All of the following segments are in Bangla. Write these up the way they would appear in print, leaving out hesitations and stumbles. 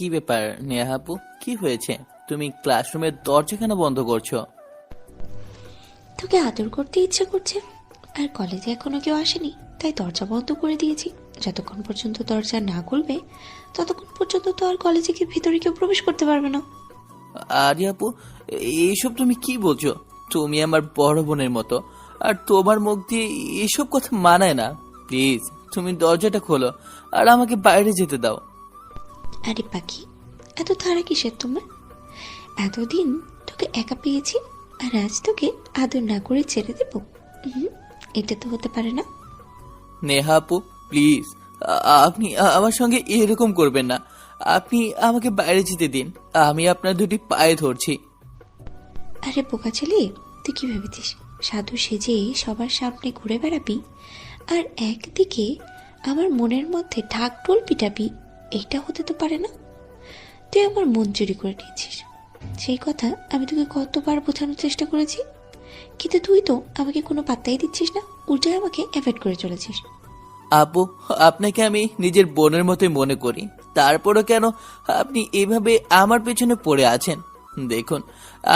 কি ব্যাপার নেহা আপু, কি হয়েছে? তুমি ক্লাসরুমের দরজা কেন বন্ধ করছো? তোকে আদর করতে ইচ্ছা করছে, আর কলেজে এখনো কেউ আসেনি, তাই দরজা বন্ধ করে দিয়েছি। যতক্ষণ পর্যন্ত দরজা না খুলবে ততক্ষণ পর্যন্ত তো আর কলেজে কি ভিতরে কেউ প্রবেশ করতে পারবে না। আরে আপু, এইসব তুমি কি বলছো? তুমি আমার বড় বোনের মতো, আর তোমার মুখ দিয়ে এসব কথা মানায় না। প্লিজ তুমি দরজাটা খোলো আর আমাকে বাইরে যেতে দাও। আরে পাখি, এত তাড়া কিসের তোমার? এতদিন তোকে একা পেয়েছি, আর আজ তোকে আদর না করে ছেড়ে দেব? এটা তো হতে পারে না। নেহা আপু প্লিজ, আপনি আমার সঙ্গে এরকম করবেন না। আপনি আমাকে বাইরে যেতে দিন, আমি আপনার দুটি পায়ে ধরছি। আরে বোকা ছেলে, তুই কি ভেবেছিস সাধু সেজে সবার সামনে ঘুরে বেড়াবি আর একদিকে আমার মনের মধ্যে ঢাক ঢোল পিটাবি? এটা হতে তো পারে না। তুই আমার মন চুরি করে নিয়েছিস, সেই কথা আমি তোকে কতবার বোঝানোর চেষ্টা করেছি, কিন্তু তুই তো আমাকে কোনো পাত্তাই দিচ্ছিস না, উল্টায় আমাকে অ্যাভয়েড করে চলেছিস। আপু, আপনাকে আমি নিজের বোনের মতোই মনে করি, তারপরও কেন আপনি এভাবে আমার পেছনে পড়ে আছেন? দেখুন,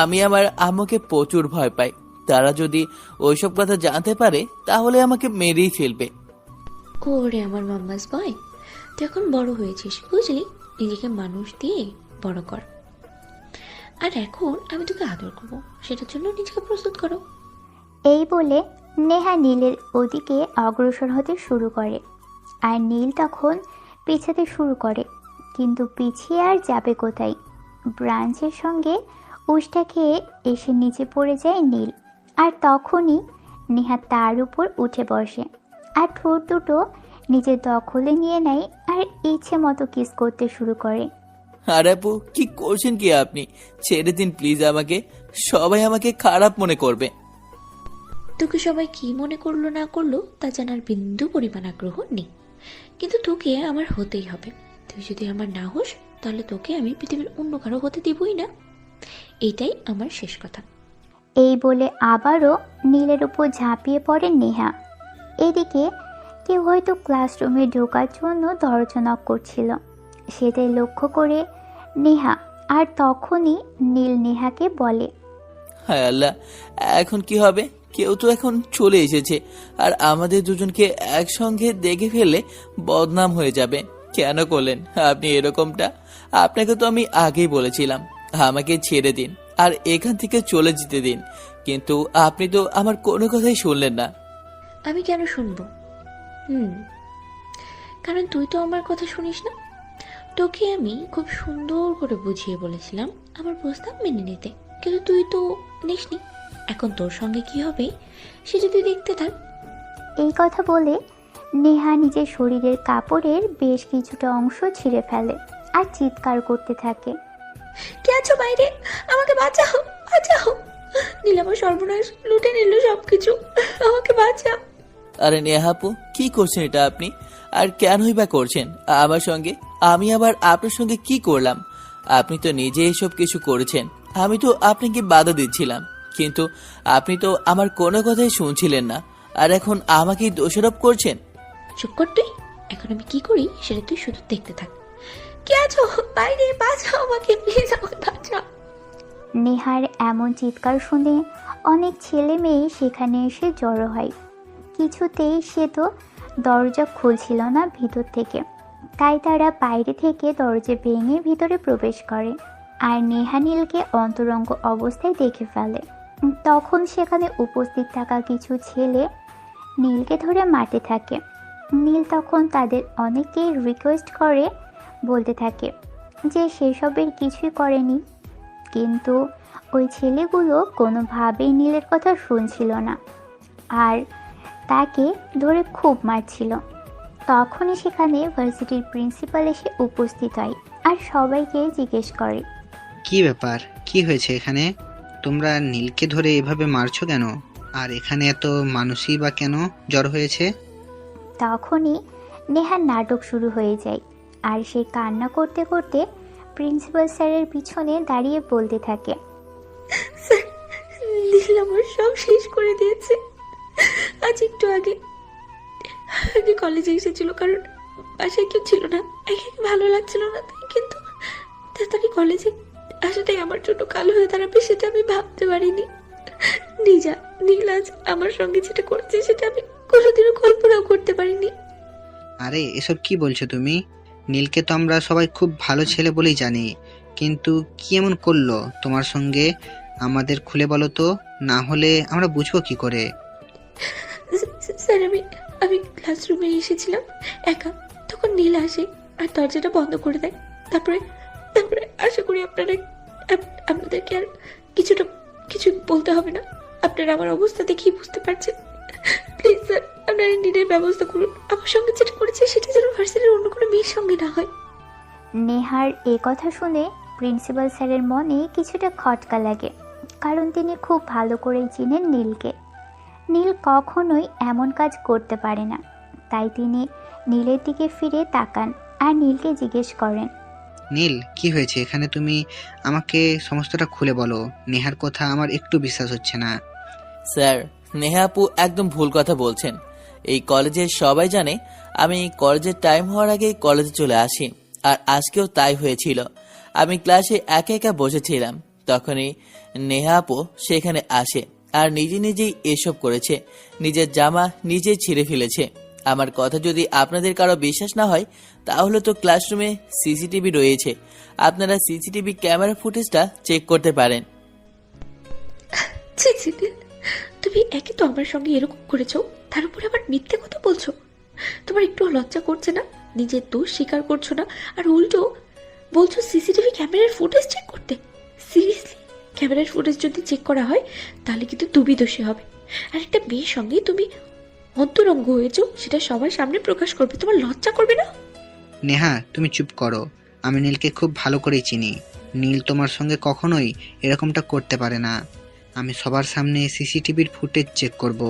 আমি আমার আম্মুকে প্রচুর ভয় পাই। তারা যদি ওইসব কথা জানতে পারে তাহলে আমাকে মেরেই ফেলবে। ওরে আমার মাম্মাস বয়, তুই এখন বড় হয়েছিস বুঝলি, নিজেকে মানুষ দিয়ে বড় কর। আর এখন আমি তোকে আদর করবো, সেটার জন্য নিজেকে প্রস্তুত করো। এই বলে নেহা নীলের ওদিকে অগ্রসর হতে শুরু করে, আর নীল তখন পিছাতে শুরু করে, কিন্তু পিছিয়ে আর যাবে কোথায়? ব্রাঞ্চের সঙ্গে উষ্টা খেয়ে এসে নিচে পড়ে যায় নীল, আর তখনই নেহা তার উপর উঠে বসে আর ঠোঁট দুটো নিজের দখলে নিয়ে নেয় আর ইচ্ছে মতো কিস করতে শুরু করে। আর আপু, কি করছেন কি আপনি? ছেড়ে দিন প্লিজ আমাকে, সবাই আমাকে খারাপ মনে করবে। তোকে সবাই কি মনে করলো না করলো তা জানার বিন্দু পরিমাণ আগ্রহ নেই, কিন্তু তোকে আমার হতেই হবে। তুই যদি আমার না হোস তাহলে তোকে আমি পৃথিবীর অন্য কারো হতে দিবই না, এটাই আমার শেষ কথা। এই বলে আবারও নীলের উপর ঝাঁপিয়ে পড়ে নেহা। এদিকে কেউ হয়তো ক্লাসরুমে ঢোকার জন্য দরজা নক করছিল, সেটাই লক্ষ্য করে নেহা, আর তখনই নীল নেহাকে বলে, হায় আল্লাহ, এখন কি হবে? কেউ তো এখন চলে এসেছে, আর আমাদের দুজনকে একসঙ্গে দেখে ফেললে বদনাম হয়ে যাবে। কেন করলেন আপনি এরকমটা? আপনাকে তো আমি আগেই বলেছিলাম আমাকে ছেড়ে দিন আর এখান থেকে চলে যেতে দিন, কিন্তু আপনি তো আমার কোনো কথাই শুনলেন না। আমি কেন শুনবো? কারণ তুই তো আমার কথা শুনিস না। তোকে আমি খুব সুন্দর করে বুঝিয়ে বলেছিলাম আমার প্রস্তাব মেনে নিতে, কিন্তু তুই তো নিসনি। এখন তোর সঙ্গে কি হবে সেটা তুই দেখতে থাক। এই কথা বলে নেহা নিজের শরীরের কাপড়ের বেশ কিছুটা অংশ ছিঁড়ে ফেলে আর চিৎকার করতে থাকে। কে আছো বাইরে? আমাকে বাঁচাও, বাঁচাও! নীল আমার সর্বনাশ, লুটে নিল সবকিছু, আমাকে বাঁচাও! আরে নেহাপু, কি করছেন এটা আপনি? আর কেনই বা করছেন আমার সঙ্গে? আমি আবার আপনার সঙ্গে কি করলাম? আপনি তো নিজে এসব কিছু করেছেন, আমি তো আপনাকে বাধা দিচ্ছিলাম, কিন্তু আপনি তো আমার কোনো কথাই শুনছিলেন না, আর এখন আমাকেই দোষারোপ করছেন। চুপ কর তুই, এখন আমি কি করি সেটা তুই শুধু দেখতে থাক। কে আছো বাইরে? বাঁচাও আমাকে, প্লিজ আমাকে বাঁচাও! নেহার এমন চিৎকার শুনে অনেক ছেলে মেয়ে সেখানে এসে জড়ো হয়। কিছুতেই সে তো দরজা খুলছিল না ভিতর থেকে, তাই তারা বাইরে থেকে দরজা ভেঙে ভিতরে প্রবেশ করে আর নেহা নীলকে অন্তরঙ্গ অবস্থায় দেখে ফেলে। তখন সেখানে উপস্থিত থাকা কিছু ছেলে নীলকে ধরে মারতে থাকে। নীল তখন তাদের অনেকেই রিকোয়েস্ট করে বলতে থাকে যে সেসবের কিছুই করেনি, কিন্তু ওই ছেলেগুলো কোনোভাবেই নীলের কথা শুনছিল না আর তাকে ধরে খুব মারছিল। তখনই সেখানে ভার্সিটির প্রিন্সিপাল এসে উপস্থিত হয় আর সবাইকে জিজ্ঞেস করে, কি ব্যাপার, কি হয়েছে এখানে? তোমরা নীলকে ধরে এভাবে মারছো কেন? আর এখানে এত মানুষই বা কেন জড়ো হয়েছে? তখনই নেহার নাটক শুরু হয়ে যায় আর সে কান্না করতে করতে প্রিন্সিপাল স্যারের পিছনে দাঁড়িয়ে বলতে থাকে, স্যার, নীল আমার সব শেষ করে দিয়েছে। আজ একটু আগে আগে কলেজে এসেছিল, কারণ বাসায় কেউ ছিল না, একে ভালো লাগছিল না তাই, কিন্তু তাড়াতাড়ি কলেজে আসাটাই আমার জন্য কাল হয়ে দাঁড়াবে সেটা আমি ভাবতে পারিনি। নীল আজ আমার সঙ্গে যেটা করেছে সেটা আমি কোনোদিনও কল্পনাও করতে পারিনি। আরে এসব কি বলছো তুমি? নীলকে তো আমরা সবাই খুব ভালো ছেলে বলেই জানি, কিন্তু কি এমন করলো তোমার সঙ্গে? আমাদের খুলে বলো তো, না হলে আমরা বুঝবো কি করে। স্যার, আমি ক্লাসরুমে এসেছিলাম একা, তখন নীল আসে আর দরজাটা বন্ধ করে দেয়। তারপরে তারপরে আশা করি আপনাদেরকে আর কিছু বলতে হবে না। আপনারা আমার অবস্থা দেখেই বুঝতে পারছেন। প্লিজ স্যার, আপনারা নীলের ব্যবস্থা করুন। আমার সঙ্গে যেটা করেছে সেটা যেন ভার্সিটির অন্য কোনো মেয়ের সঙ্গে না হয়। নেহার এ কথা শুনে প্রিন্সিপাল স্যারের মনে কিছুটা খটকা লাগে, কারণ তিনি খুব ভালো করেই চিনেন নীলকে। নীল কখনোই এমন কাজ করতে পারে না। তাই তিনি নীলের দিকে ফিরে তাকান আর নীলকে জিজ্ঞেস করেন, নীল, কি হয়েছে এখানে? তুমি আমাকে সমস্তটা খুলে বলো। নেহার কথা আমার একটু বিশ্বাস হচ্ছে না। স্যার, নেহা আপু একদম ভুল কথা বলছেন। এই কলেজের সবাই জানে আমি কলেজের টাইম হওয়ার আগে কলেজে চলে আসি, আর আজকেও তাই হয়েছিল। আমি ক্লাসে একা একা বসেছিলাম, তখনই নেহা আপু সেখানে আসে আর নিজেই এসব করেছে। নিজের জামা নিজেই ছিঁড়ে ফেলেছে। আমার কথা যদি আপনাদের কারো বিশ্বাস না হয়, তাহলে তো ক্লাসরুমে সিসিটিভি রয়েছে। আপনারা সিসিটিভি ক্যামেরা ফুটেজটা চেক করতে পারেন। ছি ছি নীল, তুমি একে তো আমার সঙ্গে এরকম করেছো, তার উপরে আবার মিথ্যে কথা বলছো। তোমার একটু লজ্জা করছে না? নিজের দোষ স্বীকার করছো না, আর উল্টো বলছো সিসিটিভি ক্যামেরার ফুটেজ চেক করতে। সিরিয়াসলি, ক্যামেরার ফুটেজ যদি চেক করা হয় তাহলে কিন্তু তুমি দোষী হবে। আর একটা মেয়ের সঙ্গে তুমি অন্তরঙ্গ হয়েছো, সেটা সবার সামনে প্রকাশ করবে, তোমার লজ্জা করবে না? নেহা, তুমি চুপ করো। আমি নীলকে খুব ভালো করেই চিনি। নীল তোমার সঙ্গে কখনোই এরকমটা করতে পারে না। আমি সবার সামনে সিসিটিভির ফুটেজ চেক করব,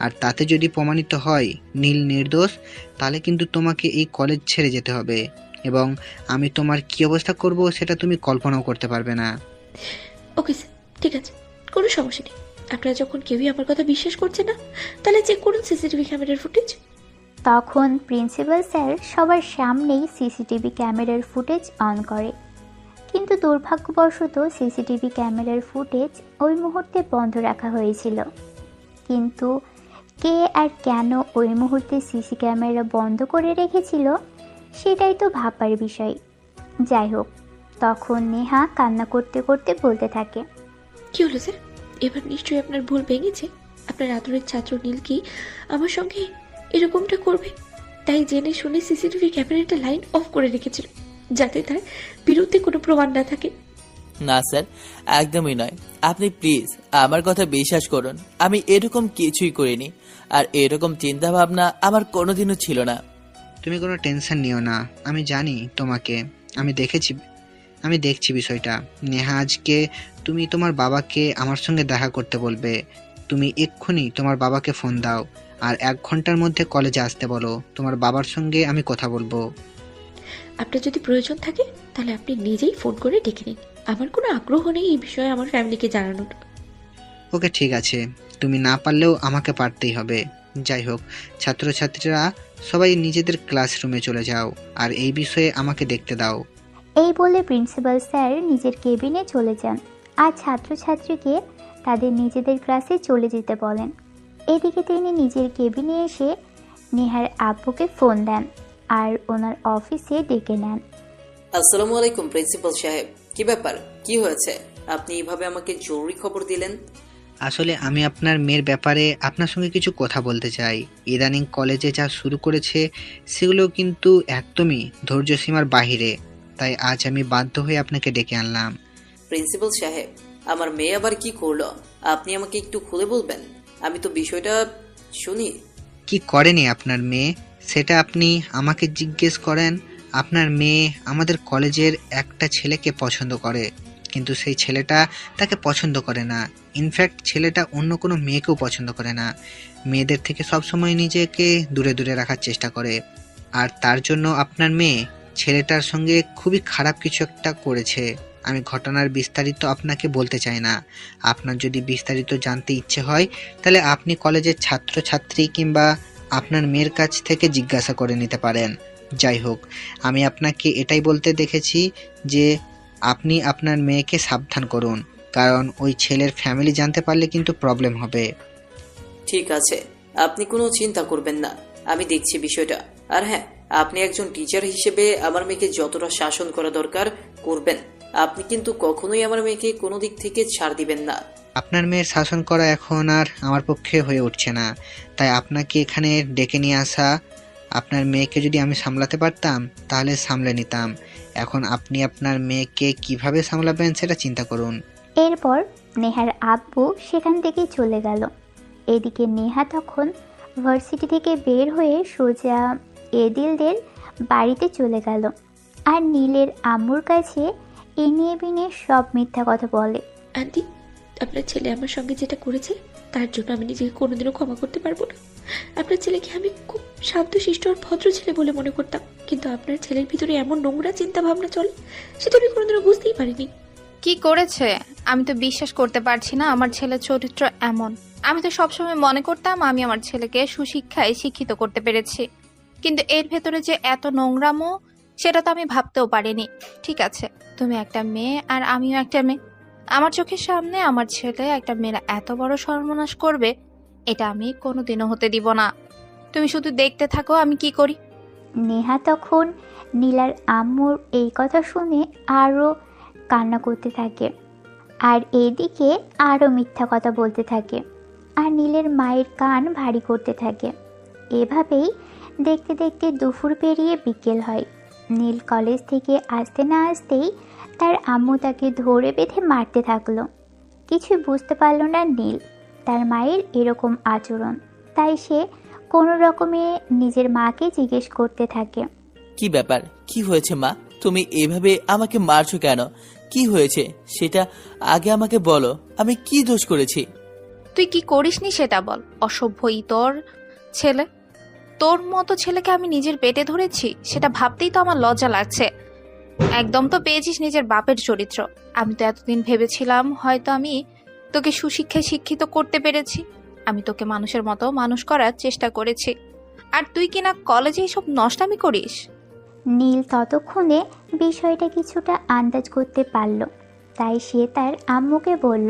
আর তাতে যদি প্রমাণিত হয় নীল নির্দোষ, তাহলে কিন্তু তোমাকে এই কলেজ ছেড়ে যেতে হবে, এবং আমি তোমার কি অবস্থা করব সেটা তুমি কল্পনাও করতে পারবে না। ওকে স্যার, ঠিক আছে, কোনো সমস্যা নেই। আপনারা যখন কেউই আমার কথা বিশ্বাস করছে না, তাহলে চেক করুন সিসিটিভি ক্যামেরার ফুটেজ। তখন প্রিন্সিপাল স্যার সবার সামনেই সিসিটিভি ক্যামেরার ফুটেজ অন করে। কিন্তু দুর্ভাগ্যবশত সিসিটিভি ক্যামেরার ফুটেজ ওই মুহূর্তে বন্ধ রাখা হয়েছিল। কিন্তু কে আর কেন ওই মুহূর্তে সিসি ক্যামেরা বন্ধ করে রেখেছিল সেটাই তো ভাববার বিষয়। যাই হোক, তখন নেহা কান্না করতে করতে বলতে থাকে, কি হলো স্যার? এবার নিশ্চয়ই আপনার ভুল ভেঙেছে। আপনার আদরের ছাত্র নীল কি আমার সঙ্গে এরকমটা করবে? তাই জেনে শুনে সিসিটিভি ক্যামেরাটা লাইন অফ করে রেখেছিল, যাতে তার বিরুদ্ধে কোনো প্রমাণ না থাকে। না স্যার, একদমই নয়। আপনি প্লিজ আমার কথা বিশ্বাস করুন। আমি এরকম কিছুই করিনি, আর এরকম চিন্তা ভাবনা আমার কোনোদিনও ছিল না। তুমি কোনো টেনশন নিও না। আমি জানি তোমাকে, আমি দেখছি বিষয়টা। নেহা, আজকে তুমি তোমার বাবাকে আমার সঙ্গে দেখা করতে বলবে। তুমি এক্ষুনি তোমার বাবাকে ফোন দাও, আর 1 ঘন্টার মধ্যে কলেজে আসতে বলো। তোমার বাবার সঙ্গে আমি কথা বলবো। আপনার যদি প্রয়োজন থাকে তাহলে আপনি নিজেই ফোন করে ডেকে নিন। আমার কোনো আগ্রহ নেই এই বিষয়ে আমার ফ্যামিলিকে জানানোর। ওকে, ঠিক আছে। তুমি না পারলেও আমাকে পারতেই হবে। যাই হোক, ছাত্রছাত্রীরা সবাই নিজেদের ক্লাসরুমে চলে যাও, আর এই বিষয়ে আমাকে দেখতে দাও। এই বলে প্রিন্সিপাল স্যার নিজের কেবিনে চলে যান আর ছাত্রছাত্রীকে তাদের নিজেদের ক্লাসে চলে যেতে বলেন। এদিকে তিনি নিজের কেবিনে এসে নেহার আব্বুকে ফোন দেন আর ওনার অফিসে ডেকে নেন। আসসালামু আলাইকুম প্রিন্সিপাল সাহেব, কি ব্যাপার, কি হয়েছে? আপনি এইভাবে আমাকে জরুরি খবর দিলেন? আসলে আমি আপনার মেয়ের ব্যাপারে আপনার সঙ্গে কিছু কথা বলতে চাই। ইদানিং কলেজে যা শুরু করেছে সেগুলো কিন্তু একদমই ধৈর্যসীমার বাহিরে। তাই আজ আমি বাধ্য হয়ে আপনাকে ডেকে আনলাম। প্রিন্সিপাল সাহেব, আমার মেয়ে আবার কি করলো? আপনি আমাকে একটু খুলে বলবেন? আমি তো বিষয়টা শুনি। কি করেনি আপনার মেয়ে সেটা আপনি আমাকে জিজ্ঞেস করেন? আপনার মেয়ে আমাদের কলেজের একটা ছেলেকে পছন্দ করে, কিন্তু সেই ছেলেটা তাকে পছন্দ করে না। ইনফ্যাক্ট ছেলেটা অন্য কোনো মেয়েকেও পছন্দ করে না। মেয়েদের থেকে সবসময় নিজেকে দূরে দূরে রাখার চেষ্টা করে। আর তার জন্য আপনার মেয়ে ছেলেটার সঙ্গে খুবই খারাপ কিছু একটা করেছে। আমি ঘটনার বিস্তারিত আপনাকে বলতে চাই না। আপনার যদি বিস্তারিত জানতে ইচ্ছে হয় তাহলে আপনি কলেজের ছাত্রছাত্রী কিংবা আপনার মেয়ের কাছ থেকে জিজ্ঞাসা করে নিতে পারেন। যাই হোক, আমি আপনাকে এটাই বলতে দেখেছি যে আপনি আপনার মেয়েকে সাবধান করুন, কারণ ওই ছেলের ফ্যামিলি জানতে পারলে কিন্তু প্রবলেম হবে। ঠিক আছে, আপনি কোনো চিন্তা করবেন না, আমি দেখছি বিষয়টা। আর হ্যাঁ, আপনি একজন টিচার হিসেবে আমার মেয়েকে যতটা শাসন করা দরকার করবেন। আপনি কিন্তু কখনোই আমার মেয়েকে কোনো দিক থেকে ছাড় দিবেন না। আপনার মেয়ের শাসন করা এখন আর আমার পক্ষে হয়ে উঠছে না, তাই আপনাকে এখানে ডেকে নিয়ে আসা। আপনার মেয়েকে যদি আমি সামলাতে পারতাম তাহলে সামলে নিতাম। এখন আপনি আপনার মেয়েকে কিভাবে সামলাবেন সেটা চিন্তা করুন। এরপর নেহার আব্বু সেখান থেকে চলে গেল। এদিকে নেহা তখন ভার্সিটি থেকে বের হয়ে সোজা এদিলদের বাড়িতে চলে গেল। আর নীলের আম্মুর কাছে এ নিয়ে বিনে সব মিথ্যা কথা বলে। আন্টি, আপনার ছেলে আমার সঙ্গে যেটা করেছে তার জন্য আমি নিজেকে কোনোদিনও ক্ষমা করতে পারবো না। আপনার ছেলেকে আমি খুব শান্তশিষ্ট আর ভদ্র ছেলে বলে মনে করতাম, কিন্তু আপনার ছেলের ভিতরে এমন নোংরা চিন্তা ভাবনা চলে সেটা আমি কোনোদিনও বুঝতেই পারিনি। কি করেছে আমি তো বিশ্বাস করতে পারছি না। আমার ছেলের চরিত্র এমন। আমি তো সবসময় মনে করতাম আমি আমার ছেলেকে সুশিক্ষায় শিক্ষিত করতে পেরেছি, কিন্তু এর ভেতরে যে এত নোংরামো সেটা তো আমি ভাবতেও পারিনি। ঠিক আছে, তুমি একটা মেয়ে আর আমিও একটা মেয়ে। আমার চোখের সামনে আমার ছেলে একটা মেয়ের এত বড় সর্বনাশ করবে, এটা আমি কোনোদিনও হতে দিব না। তুমি শুধু দেখতে থাকো আমি কি করি। নেহা তখন নীলার আম্মুর এই কথা শুনে আরও কান্না করতে থাকে, আর এদিকে আরও মিথ্যা কথা বলতে থাকে, আর নীলের মায়ের কান ভারী করতে থাকে। এভাবেই দেখতে দেখতে দুপুর পেরিয়ে বিকেল হয়। নীল কলেজ থেকে আসতে না আসতেই তার আম্মু তাকে ধরে বেঁধে মারতে থাকলো। কিছু বুঝতে পারল না নীল তার মায়ের এরকম আচরণ, তাই সে কোনো রকমে নিজের মাকে জিজ্ঞেস করতে থাকে। কি ব্যাপার, কি হয়েছে মা? তুমি এভাবে আমাকে মারছো কেন? কি হয়েছে সেটা আগে আমাকে বলো। আমি কি দোষ করেছি? তুই কি করিসনি সেটা বল। অসভ্য ইতর ছেলে, তোর মতো ছেলেকে আমি নিজের পেটে ধরেছি সেটা ভাবতেই তো আমার লজ্জা লাগছে। একদম তো পেয়েছিস নিজের বাপের চরিত্র। আমি তো এতদিন ভেবেছিলাম হয়তো আমি তোকে সুশিক্ষায় শিক্ষিত করতে পেরেছি। আমি তোকে মানুষের মতো মানুষ করার চেষ্টা করেছি, আর তুই কিনা কলেজে এসব নষ্টামি করিস। নীল ততক্ষণে বিষয়টা কিছুটা আন্দাজ করতে পারল, তাই সে তার আম্মুকে বলল,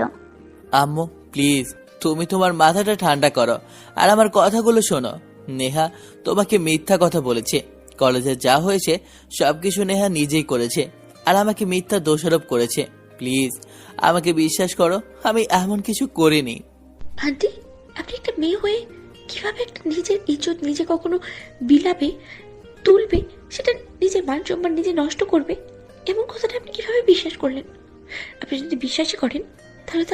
আম্মু প্লিজ, তুমি তোমার মাথাটা ঠান্ডা করো আর আমার কথাগুলো শোনো। নেহা তোমাকে মিথ্যা কথা বলেছে। কলেজে যা হয়েছে সবকিছু নেহা নিজেই করেছে আর আমাকে মিথ্যা দোষারোপ করেছে। প্লিজ আমাকে বিশ্বাস করো, আমি এমন কিছু করিনি। আন্টি, আপনি একটা মেয়ে হয়ে কিভাবে একটা নিজের ইজ্জত নিজে কখনো বিলাবে, তুলবে, সেটা নিজের মান সম্মান নিজে নষ্ট করবে, এমন কথাটা আপনি কিভাবে বিশ্বাস করলেন? আপনি যদি বিশ্বাসই করেন তাহলে তো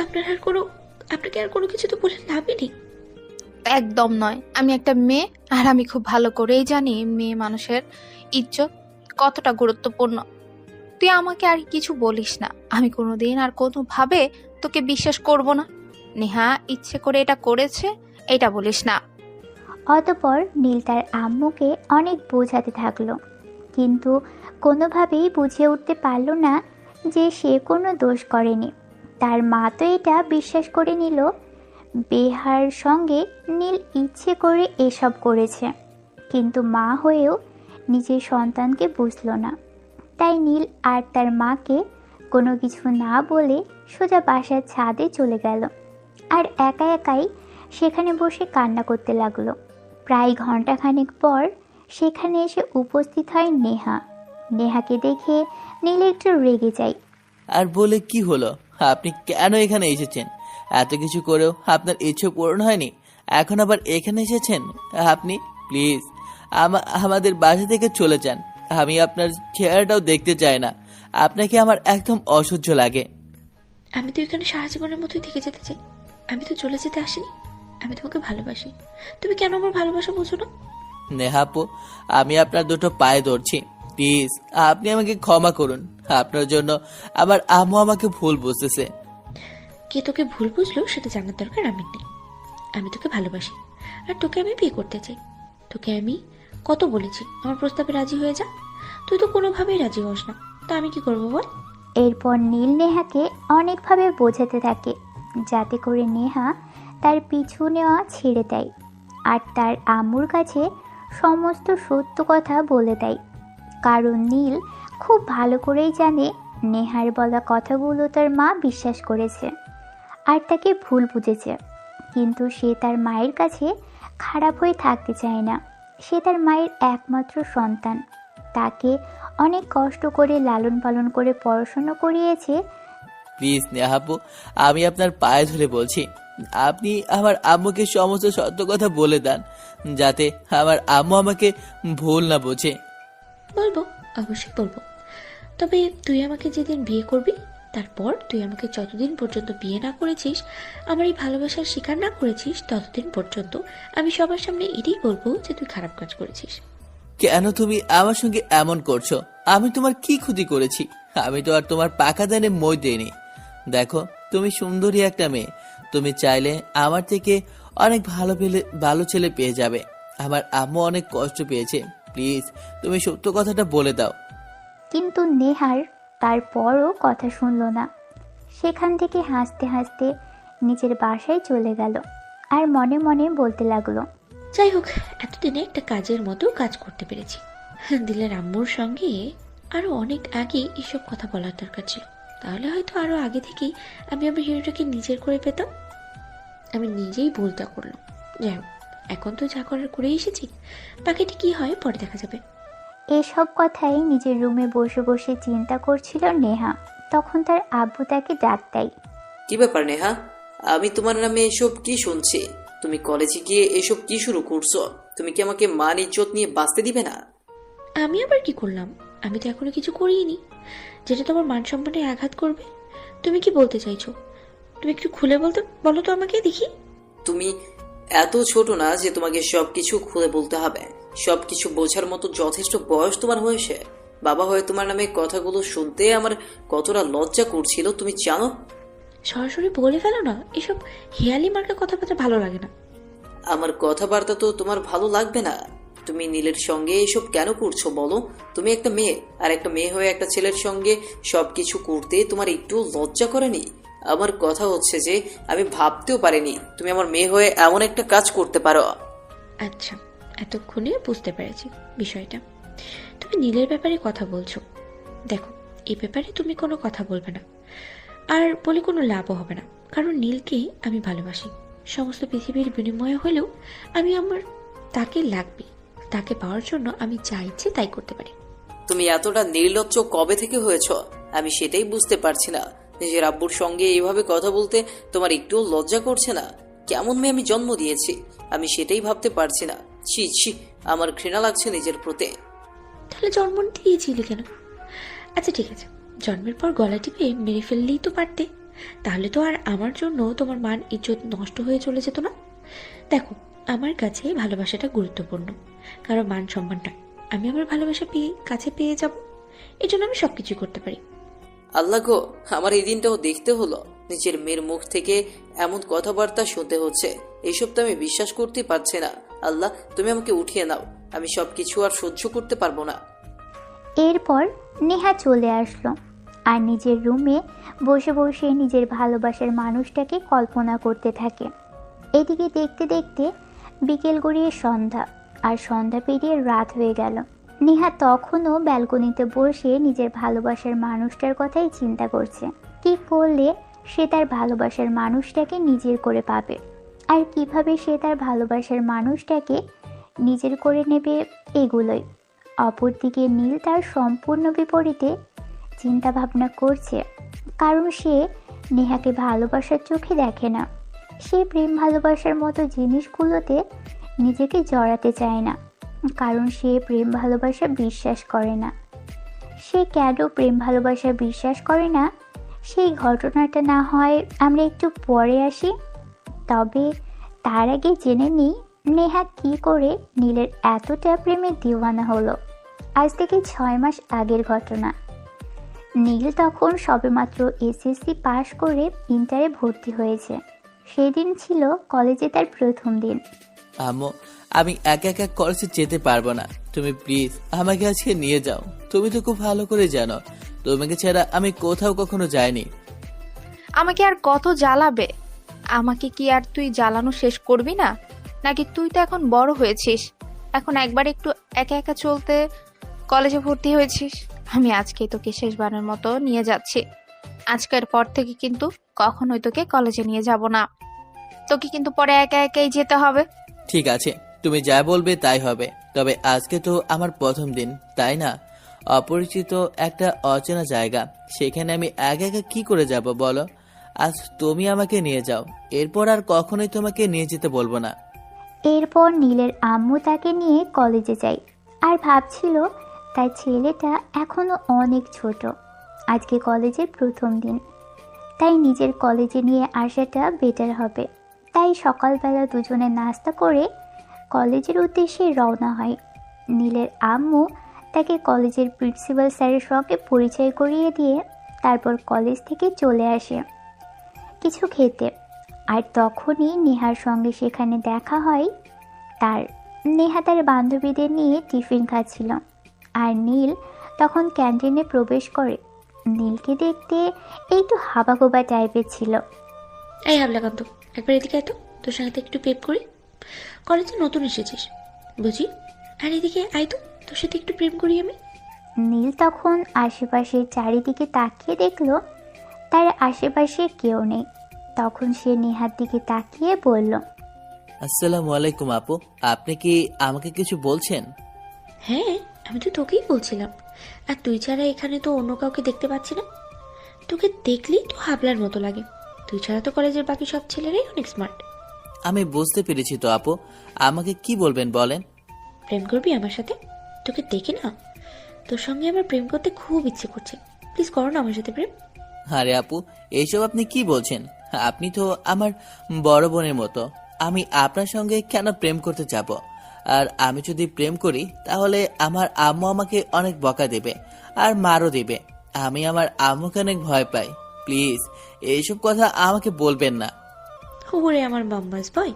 আপনাকে আর কোনো কিছু তো বলে লাভই নেই। একদম নয়। আমি একটা মেয়ে, আর আমি খুব ভালো করেই জানি মেয়ে মানুষের ইজ্জত কতটা গুরুত্বপূর্ণ। তুই আমাকে আর কিছু বলিস না। আমি কোনোদিন আর কোনোভাবে তোকে বিশ্বাস করব না। নেহা ইচ্ছে করে এটা করেছে এটা বলিস না। অতপর নীল তার আম্মুকে অনেক বোঝাতে থাকলো, কিন্তু কোনোভাবেই বুঝে উঠতে পারল না যে সে কোনো দোষ করেনি। তার মা তো এটা বিশ্বাস করে নিল বেহার সঙ্গে নীল ইচ্ছে করে এসব করেছে, কিন্তু মা হয়েও নিজের সন্তানকে বুঝল না। তাই নীল আর তার মাকে কোনো কিছু না বলে সোজা বাসার ছাদে চলে গেল, আর একা একাই সেখানে বসে কান্না করতে লাগলো। প্রায় ঘন্টাখানেক পর সেখানে এসে উপস্থিত হয় নেহা। নেহাকে দেখে নীল একটু রেগে যায়। আর বলে কি হলো? আপনি কেন এখানে এসেছেন? এত কিছু করেও আপনার ইচ্ছে পূরণ হয়নি, এখন আবার এখানে এসেছেন? আপনি প্লিজ আমাদের বাসা থেকে চলে যান। আমি আপনার চেহারাটাও দেখতে চাই না। আপনাকে আমার একদম অসহ্য লাগে। আমি তো এখানে সারা জীবনের মতোই থেকে যেতে চাই। আমি তো চলে যেতে আসিনি, আমি তোমাকে ভালোবাসি। তুমি কেন আমার ভালোবাসা বোঝো না? নেহাপু, আমি আপনার দুটো পায়ে ধরছি, প্লিজ আপনি আমাকে ক্ষমা করুন। আপনার জন্য আমার আম্মু আমাকে ভুল বুঝতেছে। কে তোকে ভুল বুঝলো সেটা জানার দরকার আমার নেই। আমি তোকে ভালোবাসি আর তোকে আমি বিয়ে করতে চাই। তোকে আমি কত বলেছি আমার প্রস্তাবে রাজি হয়ে যা, তুই তো কোনোভাবেই রাজি হস না। তা আমি কি করবো বল? এরপর নীল নেহাকে অনেকভাবে বোঝাতে থাকে যাতে করে নেহা তার পিছু নেওয়া ছেড়ে দেয় আর তার আম্মুর কাছে সমস্ত সত্য কথা বলে দেয়। কারণ নীল খুব ভালো করেই জানে নেহার বলা কথাগুলো তার মা বিশ্বাস করেছে আর তাকে ভুল বুঝেছে, কিন্তু সে তার মায়ের কাছে খারাপ হয়ে থাকতে চায় না। সে তার মায়ের একমাত্র সন্তান, তাকে অনেক কষ্ট করে লালন পালন করে পড়াশোনা করিয়েছে। প্লিজ নেহাপু, আমি আপনার পায়ে ধরে বলছি, আপনি আমার আম্মুকে সমস্ত সত্য কথা বলে দেন, যাতে আমার আম্মু আমাকে ভুল না বোঝে। বলবো, অবশ্যই বলবো। তবে তুই আমাকে যেদিন বিয়ে করবি, তারপর তুই আমাকে যতদিন পর্যন্ত বিয়ে না করেছিস, আমার এই ভালোবাসার স্বীকার না করেছিস, ততদিন পর্যন্ত আমি সবার সামনে এটাই বলবো যে তুই খারাপ কাজ করেছিস। কেন তুমি আমার সঙ্গে এমন করছো? আমি তোমার কি ক্ষতি করেছি? আমি তো আর তোমার পাকা দানে মই দেইনি। দেখো, তুমি সুন্দরী একটা মেয়ে, তুমি চাইলে আমার থেকে অনেক ভালো ছেলে পেয়ে যাবে। আমার আম্মু অনেক কষ্ট পেয়েছে, প্লিজ তুমি সত্য কথাটা বলে দাও। কিন্তু নেহার তারপরও কথা শুনল না। সেখান থেকে হাসতে হাসতে নিজের বাসায় চলে গেল আর মনে মনে বলতে লাগলো, যাই হোক, এতদিনে একটা কাজের মতো কাজ করতে পেরেছি। দিলের আম্মুর সঙ্গে আরো অনেক আগে এসব কথা বলার দরকার ছিল, তাহলে হয়তো আরো আগে থেকেই আমি আমার হিরোটাকে নিজের করে পেতাম। আমি নিজেই ভুলটা করলাম। যাই হোক, এখন তো যা করার করে এসেছি, বাকিটা কি হয় পরে দেখা যাবে। এসব কথাই নিজের রুমে বসে বসে চিন্তা করছিল নেহা। তখন তার আব্বু তাকে ডাক দেয়। কি ব্যাপার নেহা, আমি তোমার নামে এসব কি শুনছি? তুমি কলেজে গিয়ে এসব কি শুরু করছো? তুমি কি আমাকে মান ইজ্জত নিয়ে বাঁচতে দিবে না? আমি আবার কি করলাম? আমি তো এখনো কিছু করিনি যেটা তোমার মান সম্মানে আঘাত করবে। তুমি কি বলতে চাইছো? তুমি একটু খুলে বলো তো আমাকে দেখি। তুমি এত ছোট না যে তোমাকে সবকিছু খুলে বলতে হবে। সবকিছু বোঝার মতো যথেষ্ট বয়স তোমার হয়েছে। বাবা হয়ে তোমার নামে কথাগুলো শুনতে আমার কতটা লজ্জা করছিল তুমি জানো? সরাসরি বলে ফেলো না, এসব হেয়ালি মার্কা কথাবার্তা ভালো লাগে না। আমার কথাবার্তা তো তোমার ভালো লাগবে না। তুমি নীলের সঙ্গে এসব কেন করছো বলো? তুমি একটা মেয়ে, আর একটা মেয়ে হয়ে একটা ছেলের সঙ্গে সবকিছু করতে তোমার একটু লজ্জা করেনি? আমার কথা হচ্ছে যে আমি ভাবতেও পারিনি তুমি আমার মেয়ে হয়ে এমন একটা কাজ করতে পারো। আচ্ছা, এতক্ষণে বুঝতে পেরেছি বিষয়টা। তুমি নীলের ব্যাপারে কথা বলছো। দেখো, এই ব্যাপারে তুমি কোনো কথা বলবে না, আর বলে কোনো লাভও হবে না, কারণ নীলকে আমি ভালোবাসি। সমস্ত পৃথিবীর বিনিময়ে হলেও আমি আমার তাকে লাগবে। তাকে পাওয়ার জন্য আমি যা ইচ্ছে তাই করতে পারি। তুমি এতটা নির্লজ্জ কবে থেকে হয়েছ আমি সেটাই বুঝতে পারছি না। নিজের আব্বুর সঙ্গে এইভাবে কথা বলতে তোমার একটুও লজ্জা করছে না? কেমন মেয়ে আমি জন্ম দিয়েছি আমি সেটাই ভাবতে পারছি না। ছি ছি, আমার ঘৃণা লাগছে নিজের প্রতি। তাহলে জন্ম দিয়েছিলি কেন? আচ্ছা ঠিক আছে, জন্মের পর গলা টিপে মেরে ফেললেই তো পারতে। তাহলে তো আর আমার জন্য তোমার মান ইজ্জত নষ্ট হয়ে চলে যেত না। দেখো, আমার কাছে ভালোবাসাটা গুরুত্বপূর্ণ, কারণ মান সম্মানটা আমি আমার ভালোবাসা কাছে পেয়ে যাব। এই জন্য আমি সবকিছু করতে পারি। আল্লাহ গো, আমার এই দিনটাও দেখতে হলো। নিজের মেয়ের মুখ থেকে এমন কথাবার্তা শুনতে হচ্ছে, এইসব তো আমি বিশ্বাস করতে পারছি না। আল্লাহ, তুমি আমাকে উঠিয়ে নাও, আমি সবকিছু আর সহ্য করতে পারবো না। এরপর নেহা চলে আসলো আর নিজের রুমে বসে বসে নিজের ভালোবাসার মানুষটাকে কল্পনা করতে থাকে। এদিকে দেখতে দেখতে বিকেল গড়িয়ে সন্ধ্যা, আর সন্ধ্যা পেরিয়ে রাত হয়ে গেল। নেহা তখনও ব্যালকনিতে বসে নিজের ভালোবাসার মানুষটার কথাই চিন্তা করছে। কি করলে সে তার ভালোবাসার মানুষটাকে নিজের করে পাবে, আর কিভাবে সে তার ভালোবাসার মানুষটাকে নিজের করে নেবে, এগুলোই। অপরদিকে নীল তার সম্পূর্ণ বিপরীতে চিন্তা ভাবনা করছে, কারণ সে নেহাকে ভালোবাসার চোখে দেখে না। সে প্রেম ভালোবাসার মতো জিনিসগুলোতে নিজেকে জড়াতে চায় না, কারণ সে প্রেম ভালোবাসা বিশ্বাস করে না। সে কেন প্রেম ভালোবাসা বিশ্বাস করে না, সেই ঘটনাটা না হয় আমরা একটু পরে আসি। তবে তার আগে জেনে নিই নেহা কি করে নীলের এতটা প্রেমে দিওয়ানা হলো। আজ থেকে 6 মাস আগের ঘটনা। নীল তখন সবেমাত্র এসএসসি পাশ করে ইন্টারে ভর্তি হয়েছে। সেদিন ছিল কলেজে তার প্রথম দিন। আম্মু, আমি একা একা কলেজে যেতে পারবো না, তুমি প্লিজ আমাকে আজকে নিয়ে যাও। তুমি তো খুব ভালো করে জানো তোমাকে ছাড়া আমি কোথাও কখনো যাইনি। আমাকে আর কত জ্বালাবে? আমাকে কি আর তুই জ্বালানো শেষ করবি না? নাকি তুই তো এখন বড় হয়েছিস, এখন একবার একটু একা একা চলতে কলেজে ভর্তি হয়েছিস, আমি আজকেই তোকে শেষবারের মতো নিয়ে যাচ্ছি। আজকের পর থেকে কিন্তু কখনোই তোকে কলেজে নিয়ে যাব না। তোকে কিন্তু পরে একা একাই যেতে হবে। ঠিক আছে, তুমি যা বলবে তাই হবে। তবে আজকে তো আমার প্রথম দিন, তাই না? অপরিচিত একটা অচেনা জায়গা, সেখানে আমি একা একা কি করে যাব বলো? আজ তুমি আমাকে নিয়ে যাও, এরপর আর কখনোই তোমাকে নিয়ে যেতে বলবো না। এরপর নীলের আম্মু তাকে নিয়ে কলেজে যায় আর ভাবছিল তার ছেলেটা এখনো অনেক ছোট, আজকে কলেজের প্রথম দিন, তাই নিজের কলেজে নিয়ে আসাটা বেটার হবে। তাই সকালবেলা দুজনে নাস্তা করে কলেজের উদ্দেশ্যে রওনা হয়। নীলের আম্মু তাকে কলেজের প্রিন্সিপাল স্যারের সঙ্গে পরিচয় করিয়ে দিয়ে তারপর কলেজ থেকে চলে আসে কিছু খেতে। আর তখনই নেহার সঙ্গে সেখানে দেখা হয় তার। নেহা তার বান্ধবীদের নিয়ে টিফিন খাচ্ছিল আর নীল তখন ক্যান্টিনে প্রবেশ করে। নীলকে দেখতে একটু হাবাগোবা টাইপের ছিল। এই হাবলাকান্ত, একবার এদিকে এত, তোর সাথে একটু পেপ করি। কলেজে নতুন এসেছিস বুঝি, আর এদিকে আয় তো, তোর সাথে একটু প্রেম করি আমি। নীল তখন আশেপাশে চারিদিকে তাকিয়ে দেখলো তার আশেপাশে কেউ নেই। তখন সে নেহার দিকে তাকিয়ে বলল, আসসালামু আলাইকুম আপু, আপনি কি আমাকে কিছু বলছেন? হ্যাঁ, আমি তো তোকেই বলছিলাম। আর তুই ছাড়া এখানে তো অন্য কাউকে দেখতে পাচ্ছি না। তোকে দেখলেই তো হাবলার মতো লাগে। তুই ছাড়া তো কলেজের বাকি সব ছেলেরাই অনেক স্মার্ট। আমি বুঝতে পেরেছি তো আপু, আমাকে কি বলবেন বলেন। প্রেম করবি আমার সাথে? তোকে দেখে না তোর সঙ্গে আমার প্রেম করতে খুব ইচ্ছে করছে। প্লিজ করো না আমার সাথে প্রেম। আরে আপু, এইসব আপনি কি বলছেন? আপনি তো আমার বড় বোনের মতো, আমি আপনার সঙ্গে কেন প্রেম করতে যাব? আর আমি যদি প্রেম করি তাহলে আমার আম্মু আমাকে অনেক বকা দেবে আর মারও দেবে। আমি আমার আম্মুকে অনেক ভয় পাই। প্লিজ এইসব কথা আমাকে বলবেন না। ওরে আমার বাম্বাস বয়,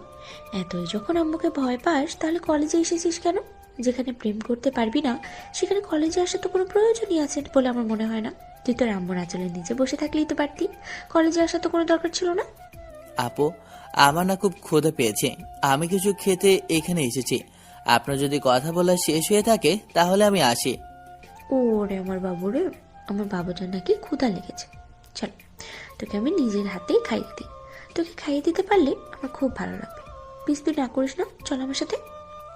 এতই যখন আম্মুকে ভয় পাস তাহলে কলেজে এসেছিস কেন? যেখানে প্রেম করতে পারবি না সেখানে কলেজে আসার তো কোনো প্রয়োজনই আছে বলে আমার মনে হয় না। তুই তোর আম্মুর আঁচলের নিচে বসে থাকলেই তো পারতি, কলেজে আসার তো কোনো দরকার ছিল না। আপু, আমার না খুব ক্ষুধা পেয়েছে, আমি কিছু খেতে এখানে এসেছি। আপনার যদি কথা বলা শেষ হয়ে থাকে তাহলে আমি আসি। ওরে আমার বাবু রে, আমার বাবুটার নাকি ক্ষুধা লেগেছে। চল, তোকে আমি নিজের হাতেই খাইয়ে দিই। তোকে খাইয়ে দিতে পারলে আমার খুব ভালো লাগবে। প্লিজ তুই না করিস না, চল আমার সাথে।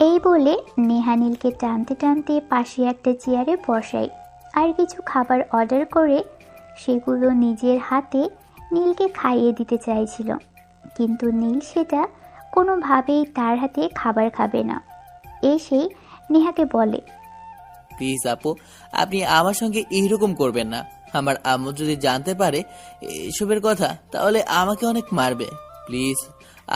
এই বলে নেহা নীলকে টানতে টানতে পাশে একটা চেয়ারে বসায় আর কিছু খাবার অর্ডার করে সেগুলো নিজের হাতে নীলকে খাইয়ে দিতে চাইছিল, কিন্তু নীল সেটা কোনোভাবেই তার হাতে খাবার খাবে না। এসেই নেহাকে বলে, প্লিজ আপু, আপনি আমার সঙ্গে এইরকম করবেন না। আমার আম্মু যদি জানতে পারে এসবের কথা তাহলে আমাকে অনেক মারবে। প্লিজ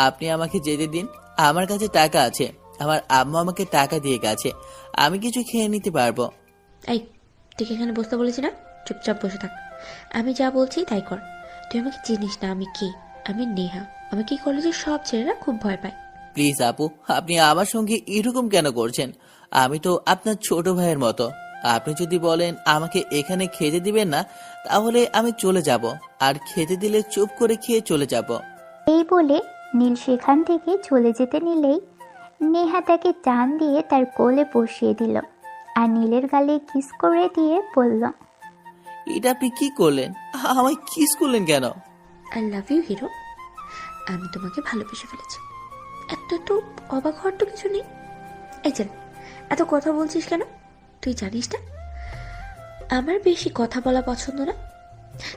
আপনি আমাকে যেতে দিন, আমার কাছে টাকা আছে, আমার আম্মু আমাকে টাকা দিয়ে গেছে, আমি কিছু খেয়ে নিতে পারবো। এই, তুই কি এখানে বসতে বলেছি না? চুপচাপ বসে থাক। আমি যা বলছি তাই কর। তুই আমাকে চিনিস না আমি কে? আমি নেহা। আমাকে এই কলেজের সব ছেলেরা খুব ভয় পায়। প্লিজ আপু, আপনি আমার সঙ্গে এরকম কেন করছেন? আমি তো আপনার ছোট ভাইয়ের মতো। আপনি যদি বলেন আমাকে এখানে খেতে দিবেন না তাহলে আমি চলে যাব, আর খেতে দিলে চুপ করে খেয়ে চলে যাব। এই বলে নীল সেখান থেকে চলে যেতে নিলেই নেহা তাকে টান দিয়ে তার কোলে বসিয়ে দিল আর নীলের গালে কিস করে দিয়ে বলল, এটা আপনি কি করলেন? আমায় কিস করলেন কেন? I love you hero. আমি তোমাকে ভালোবেসে ফেলেছি। এত অবাক হওয়ার তো কিছু নেই। এই চল, এত কথা বলছিস কেন? তুই জানিস না আমার বেশি কথা বলা পছন্দ না।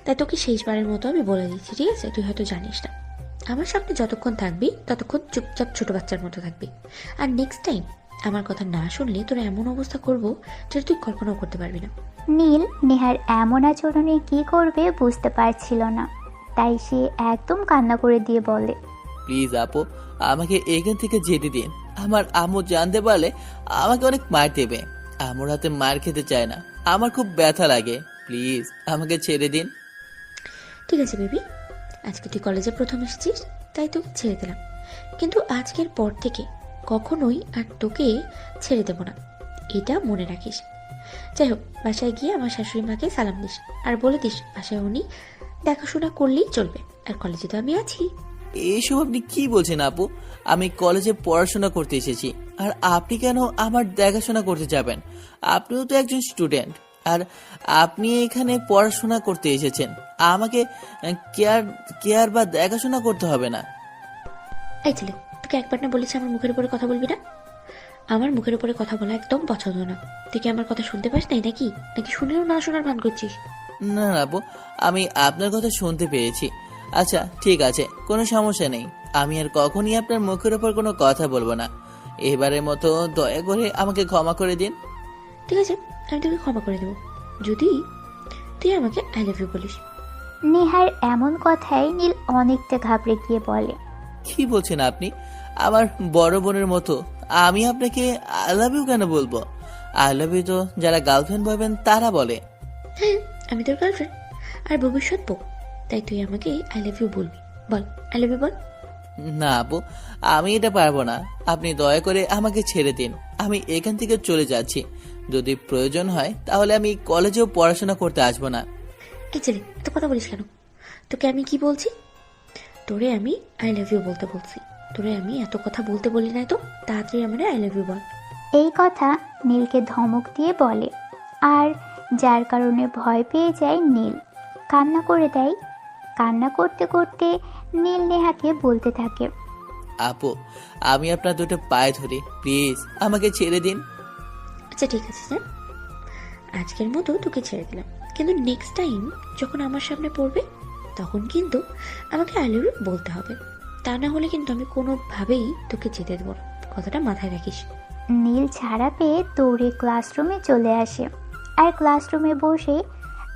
তাই তোকে শেষবারের মতো আমি বলে দিচ্ছি, ঠিক আছে? তুই হয়তো জানিস না, আমার সামনে যতক্ষণ থাকবি ততক্ষণ চুপচাপ ছোট বাচ্চার মতো থাকবি। আর নেক্সট টাইম আমার কথা না শুনলে তোর এমন অবস্থা করব যেটা তুই কল্পনাও করতে পারবি না। নীল নেহার এমন আচরণে কি করবে বুঝতে পারছিল না, তাই সে একদম কান্না করে দিয়ে বলে, প্লিজ আপু, আমাকে এখান থেকে যেতে দিন। আমার আম্মু জানতে পারলে আমাকে অনেক মার দেবে। আম্মুর হাতে মার খেতে চায় না, আমার খুব ব্যথা লাগে। প্লিজ আমাকে ছেড়ে দিন। ঠিক আছে বেবি, আজকে তুই কলেজে প্রথম এসেছিস তাই তোকে ছেড়ে দিলাম, কিন্তু আজকের পর থেকে কখনোই আর তোকে ছেড়ে দেব না, এটা মনে রাখিস। যাই হোক, বাসায় গিয়ে আমার শাশুড়ি মাকে সালাম দিস আর বলে দিস বাসায় উনি দেখাশোনা করলেই চলবে, আর কলেজে তো আমি আছি। এইসব আপনি কি বলছেন আপু? আমি কলেজে পড়াশোনা করতে এসেছি, আর আপনি কেন আমার দেখাশোনা করতে যাবেন? আপনিও তো একজন স্টুডেন্ট, আর আপনি এখানে পড়াশোনা করতে এসেছেন, আমাকে কেয়ার কেয়ার বা দেখাশোনা করতে হবে না। এই ছেলে, তোকে একবার না বলেছি আমার মুখের উপরে কথা বলবি না? আমার মুখের উপরে কথা বলা একদম পছন্দ না। তুই কি আমার কথা শুনতে পাস নাই নাকি? নাকি শুনলেও না শোনার ভান করছিস? না না আপু, আমি আপনার কথা শুনতে পেয়েছি। আচ্ছা ঠিক আছে, কোনো সমস্যা নেই। আমি আর কখনই আপনার মুখের ওপর কোনো কথা বলবো না। এবারের মতো দয়া করে আমাকে ক্ষমা করে দিন। ঠিক আছে, আমি তোকে ক্ষমা করে দেবো যদি তুই আমাকে আই লাভ ইউ বলিস। নেহার এমন কথায় নীল অনেকটা ঘাবড়ে গিয়ে বলে, কি বলছেন আপনি? আমার বড় বোনের মতো আমি আপনাকে আই লাভ ইউ কেন বলবো? আই লাভ ইউ তো যারা গার্লফ্রেন্ড বলবেন তারা বলে। হ্যাঁ, আমি তোর গার্লফ্রেন্ড আর ভবিষ্যৎ বউ, তাই তুই আমাকে আই লাভ ইউ বলবি। বল আই লাভ ইউ বল। না আপু, আমি এটা পারবো না। আপনি দয়া করে আমাকে ছেড়ে দিন। আমি এখান থেকে চলে যাচ্ছি। যদি প্রয়োজন হয় তাহলে আমি কলেজেও পড়াশোনা করতে আসবো না। এই ছেলে, এত কথা বলিস কেন? তোকে আমি কি বলছি? তোরে আমি আই লাভ ইউ বলতে বলছি। তোরে আমি এত কথা বলতে বলি নাই তো? তাড়াতাড়ি আমার আই লাভ ইউ বল। এই কথা নীলকে ধমক দিয়ে বলে, আর যার কারণে ভয় পেয়ে যায় নীল, কান্না করে দেয়। কান্না করতে করতে নীল নেহাকে বলতে থাকে, আপু, আমি আপনার দুটো পায়ে ধরি, প্লিজ আমাকে ছেড়ে দিন। আচ্ছা ঠিক আছে স্যার, আজকের মতো তোকে ছেড়ে দিলাম, কিন্তু নেক্সট টাইম যখন আমার সামনে পড়বে তখন কিন্তু আমাকে আই লাভ ইউ বলতে হবে। তা না হলে কিন্তু আমি কোনোভাবেই তোকে যেতে দেবো না, কথাটা মাথায় রাখিস। নীল ছাড়া পেয়ে দৌড়ে ক্লাসরুমে চলে আসে আর ক্লাসরুমে বসে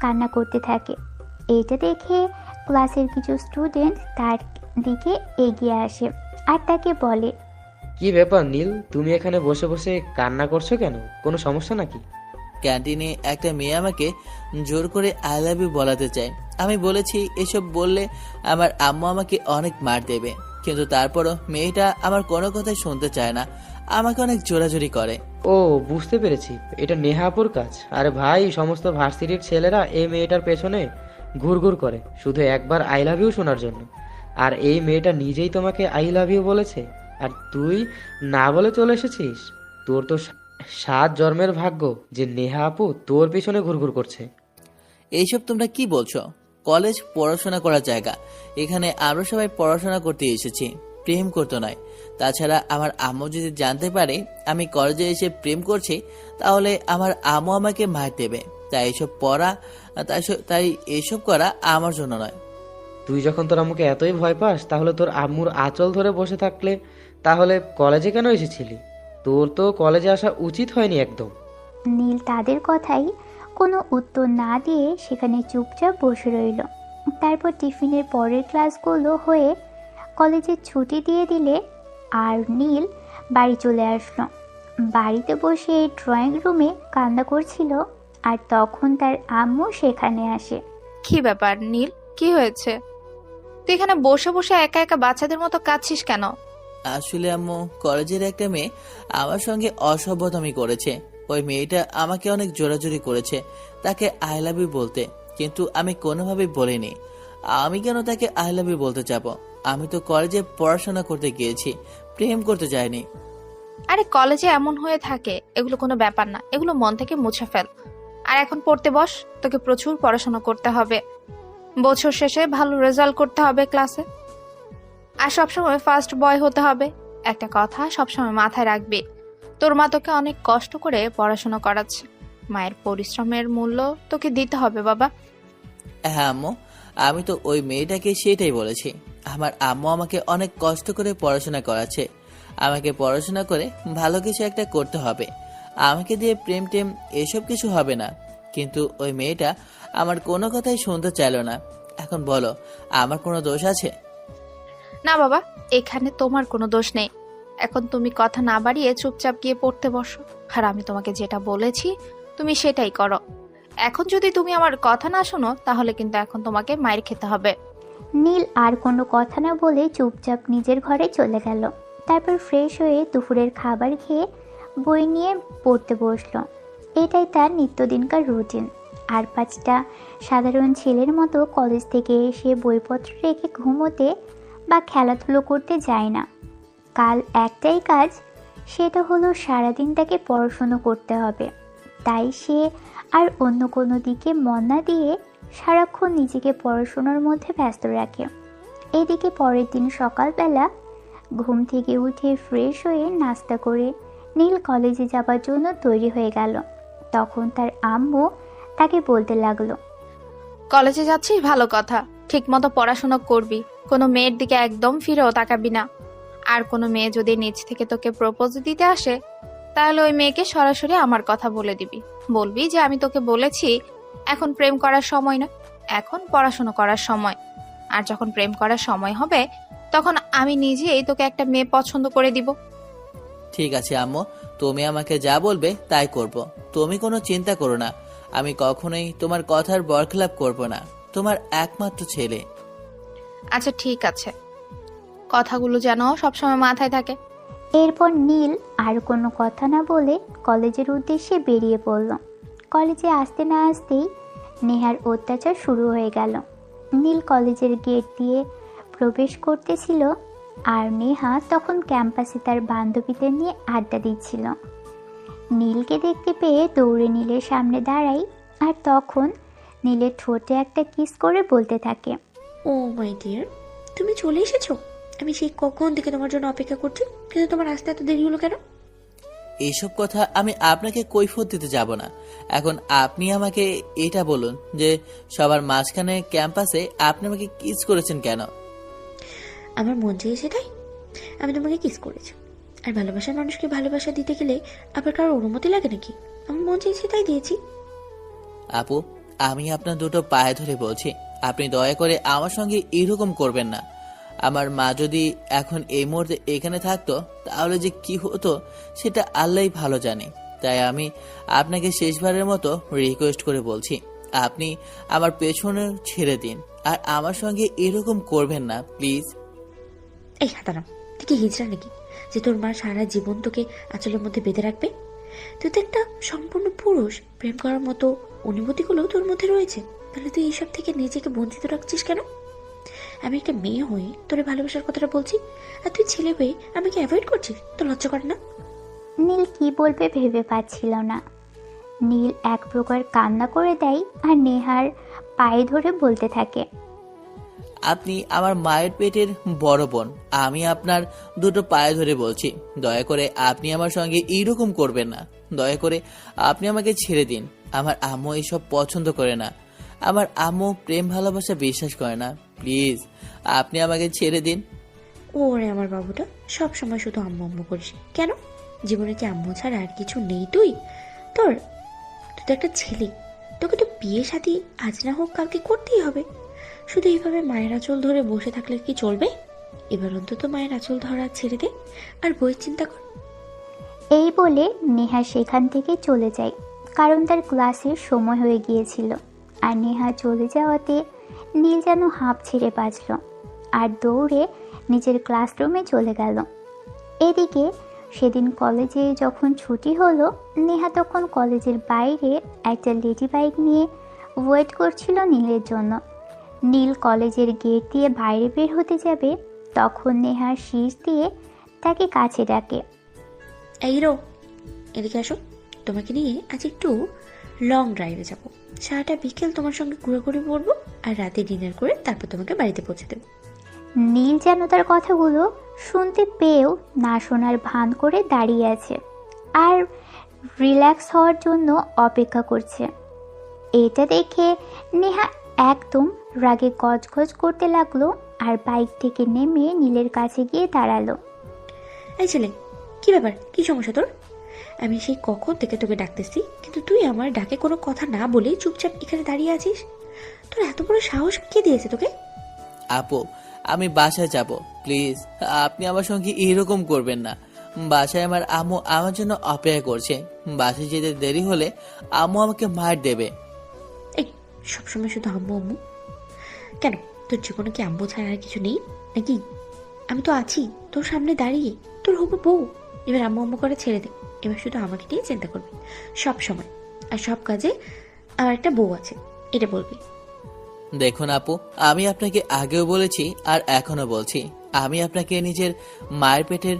কান্না করতে থাকে। এটা দেখে ক্লাসের কিছু স্টুডেন্ট তার দিকে এগিয়ে আসে আর তাকে বলে, কি ব্যাপার নীল, তুমি এখানে বসে বসে কান্না করছো কেন? কোনো সমস্যা নাকি? ক্যান্টিনে একটা মেয়ে আমাকে জোর করে আই লাভ ইউ বলাতে চায়। আমি বলেছি এসব বললে আমার আম্মু আমাকে অনেক মার দেবে, কিন্তু তারপরও মেয়েটা আমার কোনো কথাই শুনতে চায় না, আমাকে অনেক জোরাজোরি করে। ও বুঝতে পেরেছি, এটা নেহাপুর কাজ। আরে ভাই, সমস্ত ভার্সিটির ছেলেরা এই মেয়েটার পেছনে ঘুরঘুর করে শুধু একবার আই লাভ ইউ শোনার জন্য। আর এই মেয়েটা নিজেই তোমাকে আই লাভ ইউ বলেছে, আর তুই না বলে চলে এসেছিস। তোর তো 7 জন্মের ভাগ্য যে নেহা আপু তোর পিছনে ঘুরঘুর করছে। এইসব তোমরা কি বলছো? কলেজ পড়াশোনা করার জায়গা, এখানে আমরা সবাই পড়াশোনা করতে এসেছি, প্রেম করতে নয়। তাছাড়া আমার আম্মু যদি জানতে পারে আমি কলেজে এসে প্রেম করছি তাহলে আমার আম্মু আমাকে মার দেবে। তাই এসব করা আমার জন্য নয়। তুই যখন তোর আম্মুকে এতই ভয় পাস, তাহলে তোর আম্মুর আঁচল ধরে বসে থাকলে তাহলে কলেজে কেন এসেছিলি? তোর তো কলেজে আসা উচিত হয়নি একদম। নীল তাদের কথাই কোনো উত্তর না দিয়ে সেখানে চুপচাপ বসে রইল। তারপর টিফিনের পরের ক্লাসগুলো হয়ে কলেজের ছুটি দিয়ে দিলে আর নীল বাড়ি চলে আসলো। বাড়িতে বসে ড্রয়িং রুমে কান্না করছিল আর তখন তার আম্মু সেখানে আসে। কি ব্যাপার নীল, কি হয়েছে? তুই এখানে বসে বসে একা একা বাচ্চাদের মতো কাঁদছিস কেন? আসলে আম্মু, কলেজের একটা মেয়ে আমার সঙ্গে অসভ্যতামি করেছে। ওই মেয়েটা আমাকে অনেক জোরাজোরি করেছে তাকে আই লাভ ইউ বলতে, কিন্তু আমি কোনোভাবেই বলিনি। আমি কেন তাকে আই লাভ ইউ বলতে যাবো? আমি তো কলেজে পড়াশোনা করতে গিয়েছি, প্রেম করতে যাইনি। আরে কলেজে এমন হয়ে থাকে, এগুলো কোনো ব্যাপার না, এগুলো মন থেকে মুছে ফেল। আর এখন পড়তে বস, তোকে প্রচুর পড়াশোনা করতে হবে। বছর শেষে ভালো রেজাল্ট করতে হবে ক্লাসে, আর সবসময় ফার্স্ট বয় হতে হবে। একটা কথা সবসময় মাথায় রাখবি, তোর মা তোকে অনেক কষ্ট করে পড়াশোনা করাচ্ছে, মায়ের পরিশ্রমের মূল্য তোকে দিতে হবে বাবা। হ্যাঁ আম্মু, আমি তো ওই মেয়েটাকে সেটাই বলেছি। আমার আম্মু আমাকে অনেক কষ্ট করে পড়াশোনা করাচ্ছে, আমাকে পড়াশোনা করে ভালো কিছু একটা করতে হবে। আমাকে দিয়ে প্রেম টেম এসব কিছু হবে না। কিন্তু ওই মেয়েটা আমার কোনো কথাই শুনতে চাইল না। এখন বলো, আমার কোনো দোষ আছে? না বাবা, এখানে তোমার কোনো দোষ নেই। এখন তুমি কথা না বাড়িয়ে চুপচাপ গিয়ে পড়তে বসো, আর আমি তোমাকে যেটা বলেছি তুমি সেটাই করো। এখন যদি তুমি আমার কথা না শোনো তাহলে কিন্তু এখন তোমাকে মাইর খেতে হবে। নীল আর কোনো কথা না বলে চুপচাপ নিজের ঘরে চলে গেল। তারপর ফ্রেশ হয়ে দুপুরের খাবার খেয়ে বই নিয়ে পড়তে বসলো। এটাই তার নিত্যদিনকার রুটিন। আর 5টা সাধারণ ছেলের মতো কলেজ থেকে এসে বইপত্র রেখে ঘুমোতে বা খেলাধুলো করতে যায় না। কাল একটাই কাজ, সেটা হলো সারাদিন তাকে পড়াশুনো করতে হবে। তাই সে আর অন্য কোনো দিকে মন না দিয়ে সারাক্ষণ নিজেকে পড়াশোনার মধ্যে ব্যস্ত রাখে। এদিকে পরের দিন সকালবেলা ঘুম থেকে উঠে ফ্রেশ হয়ে নাস্তা করে নীল কলেজে যাবার জন্য তৈরি হয়ে গেল। তখন তার আম্মু তাকে বলতে লাগলো, কলেজে যাচ্ছিস, ভালো কথা, ঠিক মতো পড়াশোনা করবি, কোনো মেয়ের দিকে একদম ফিরেও তাকাবি না। আর কোনো মেয়ে যদি নিজ থেকে তোকে প্রপোজ দিতে আসে, তাহলে ওই মেয়েকে সরাসরি আমার কথা বলে দিবি। বলবি যে আমি তোকে বলেছি এখন প্রেম করার সময় না, এখন পড়াশোনা করার সময়। আর যখন প্রেম করার সময় হবে, তখন আমি নিজেই তোকে একটা মেয়ে পছন্দ করে দিব। ঠিক আছে আম্মু, তুমি আমাকে যা বলবে তাই করব। তুমি কোনো চিন্তা করো না, আমি কখনোই তোমার কথার বরখেলাপ করব না। তোমার একমাত্র ছেলে। আচ্ছা ঠিক আছে, কথাগুলো যেন সবসময় মাথায় থাকে। এরপর নীল আর কোনো কথা না বলে কলেজের উদ্দেশ্যে বেরিয়ে পড়ল। কলেজে আসতে না আসতেই নেহার অত্যাচার শুরু হয়ে গেল। নীল কলেজের গেট দিয়ে প্রবেশ করতেছিল আর নেহা তখন ক্যাম্পাসে তার বান্ধবীদের নিয়ে আড্ডা দিচ্ছিল। নীলকে দেখতে পেয়ে দৌড়ে নীলের সামনে দাঁড়াই আর তখন নীলের ঠোঁটে একটা কিস করে বলতে থাকে, ও মাই ডিয়ার, তুমি চলে এসেছো? আমি সেই কখন থেকে তোমার জন্য অপেক্ষা করছি, কিন্তু তোমার আসতে এত দেরি হলো কেন? এইসব কথা আমি আপনাকে কৈফিয়ত দিতে যাব না। এখন আপনি আমাকে এটা বলুন যে সবার মাঝখানে ক্যাম্পাসে আপনি আমাকে কিস করেছেন কেন? আমার মন চেয়েছে তাই আমি তোমাকে কিস করেছি। আর ভালোবাসার মানুষকে ভালোবাসা দিতে গেলে আবার কারোর অনুমতি লাগে নাকি? আমার মন চেয়েছে তাই দিয়েছি। আপু, আমি আপনার দুটো পায়ে ধরে বলছি, আপনি দয়া করে আমার সঙ্গে এরকম করবেন না। আমার মা যদি এখন এই মুহূর্তে এখানে থাকতো তাহলে যে কি হতো সেটা আল্লাহই ভালো জানে। তাই আমি আপনাকে শেষবারের মতো রিকোয়েস্ট করে বলছি, আপনি আমার পেছনে ছেড়ে দিন আর আমার সঙ্গে এরকম করবেন না প্লিজ। এই হাতারাম, তুই কি হিজড়া নাকি যে তোর মা সারা জীবন তোকে আঁচলের মধ্যে বেঁধে রাখবে? তুই তো একটা সম্পূর্ণ পুরুষ, প্রেম করার মতো অনুভূতিগুলো তোর মধ্যে রয়েছে, তাহলে তুই এইসব থেকে নিজেকে বঞ্চিত রাখছিস কেন? আমি একটা মেয়ে হয়ে তোর ভালোবাসার কথাটা বলছি, আর তুই ছেলে হয়ে আমাকে অ্যাভয়েড করছিস। তোর লজ্জা করে না? নীল কি বলবে ভেবে পাচ্ছিল না। নীল এক প্রকার কান্না করে দেয় আর নেহার পায়ে ধরে বলতে থাকে, আপনি আমার মায়ের পেটের বড় বোন, আমি আপনার দুটো পায়ে ধরে বলছি, দয়া করে আপনি আমার সঙ্গে এইরকম করবেন না। দয়া করে আপনি আমাকে ছেড়ে দিন। আমার আম্মু এইসব পছন্দ করে না, আমার আম্মু প্রেম ভালোবাসা বিশ্বাস করে না। প্লিজ আপনি আমাকে ছেড়ে দিন। ওরে আমার বাবুটা, সব সময় শুধু আম্মু আম্মু করিস কেন? জীবনে কি আম্মু ছাড়া আর কিছু নেই? তুই তোর তুই তো একটা ছেলে, তোকে তো বিয়ে শাদী আজ না হোক কালকে করতেই হবে। শুধু এইভাবে মায়ের আঁচল ধরে বসে থাকলে কি চলবে? এবার অন্তত মায়ের আঁচল ধরা ছেড়ে দে আর বইয়ের চিন্তা কর। এই বলে নেহা সেখান থেকে চলে যায়, কারণ তার ক্লাসের সময় হয়ে গিয়েছিল। আর নেহা চলে যাওয়াতে নীল যেন হাঁপ ছেড়ে বাঁচল আর দৌড়ে নিজের ক্লাসরুমে চলে গেল। এদিকে সেদিন কলেজে যখন ছুটি হলো, নেহা তখন কলেজের বাইরে একটা লেডি বাইক নিয়ে ওয়েট করছিল নীলের জন্য। নীল কলেজের গেট দিয়ে বাইরে বের হতে যাবে, তখন নেহার শীষ দিয়ে তাকে কাছে ডাকে, এই রো, এদিকে আসো, তোমাকে নিয়ে আজ একটু লং ড্রাইভে যাব। সারাটা বিকেল তোমার সঙ্গে ঘুরে পড়বো আর রাতে ডিনার করে তারপর তোমাকে বাড়িতে পৌঁছে দেবো। নীল যেন তার কথাগুলো শুনতে পেয়েও না শোনার ভান করে দাঁড়িয়ে আছে আর রিল্যাক্স হওয়ার জন্য অপেক্ষা করছে। এটা দেখে নেহা একদম রাগে গজগজ করতে লাগলো আর বাইক থেকে নেমে নীলের কাছে গিয়ে দাঁড়ালো। এই ছেলে, কি ব্যাপার? কি সমস্যা তোর? আমি সেই কখন থেকে তোকে ডাকতেছি, কিন্তু তুই আমার ডাকে কোনো কথা না বলে চুপচাপ এখানে দাঁড়িয়ে আছিস। তোর এত বড় সাহস কে দিয়েছে তোকে? আপু, আমি বাসায় যাব, প্লিজ আপনি আমার সঙ্গে এরকম করবেন না। বাসায় আমার আম্মু আমার জন্য অপেক্ষা করছে। বাসায় যেতে দেরি হলে আম্মু আমাকে মার দেবে। এই সবসময় শুধু আম্মু আম্মু কেন? তোর জীবনে কি আম্মু ছাড়া আর কিছু নেই নাকি? আমি তো আছি তোর সামনে দাঁড়িয়ে, তোর হবু বউ। এবার আম্মু আম্মু করে ছেড়ে দে, এবার শুধু আমাকে নিয়ে চিন্তা করবি সব সময়, আর সব কাজে আমার একটা বউ আছে এটা বলবি। দেখুন আপু, আমি আপনাকে আগেও বলেছি আর এখনো বলছি, আমি আপনাকে নিজের মায়ের পেটের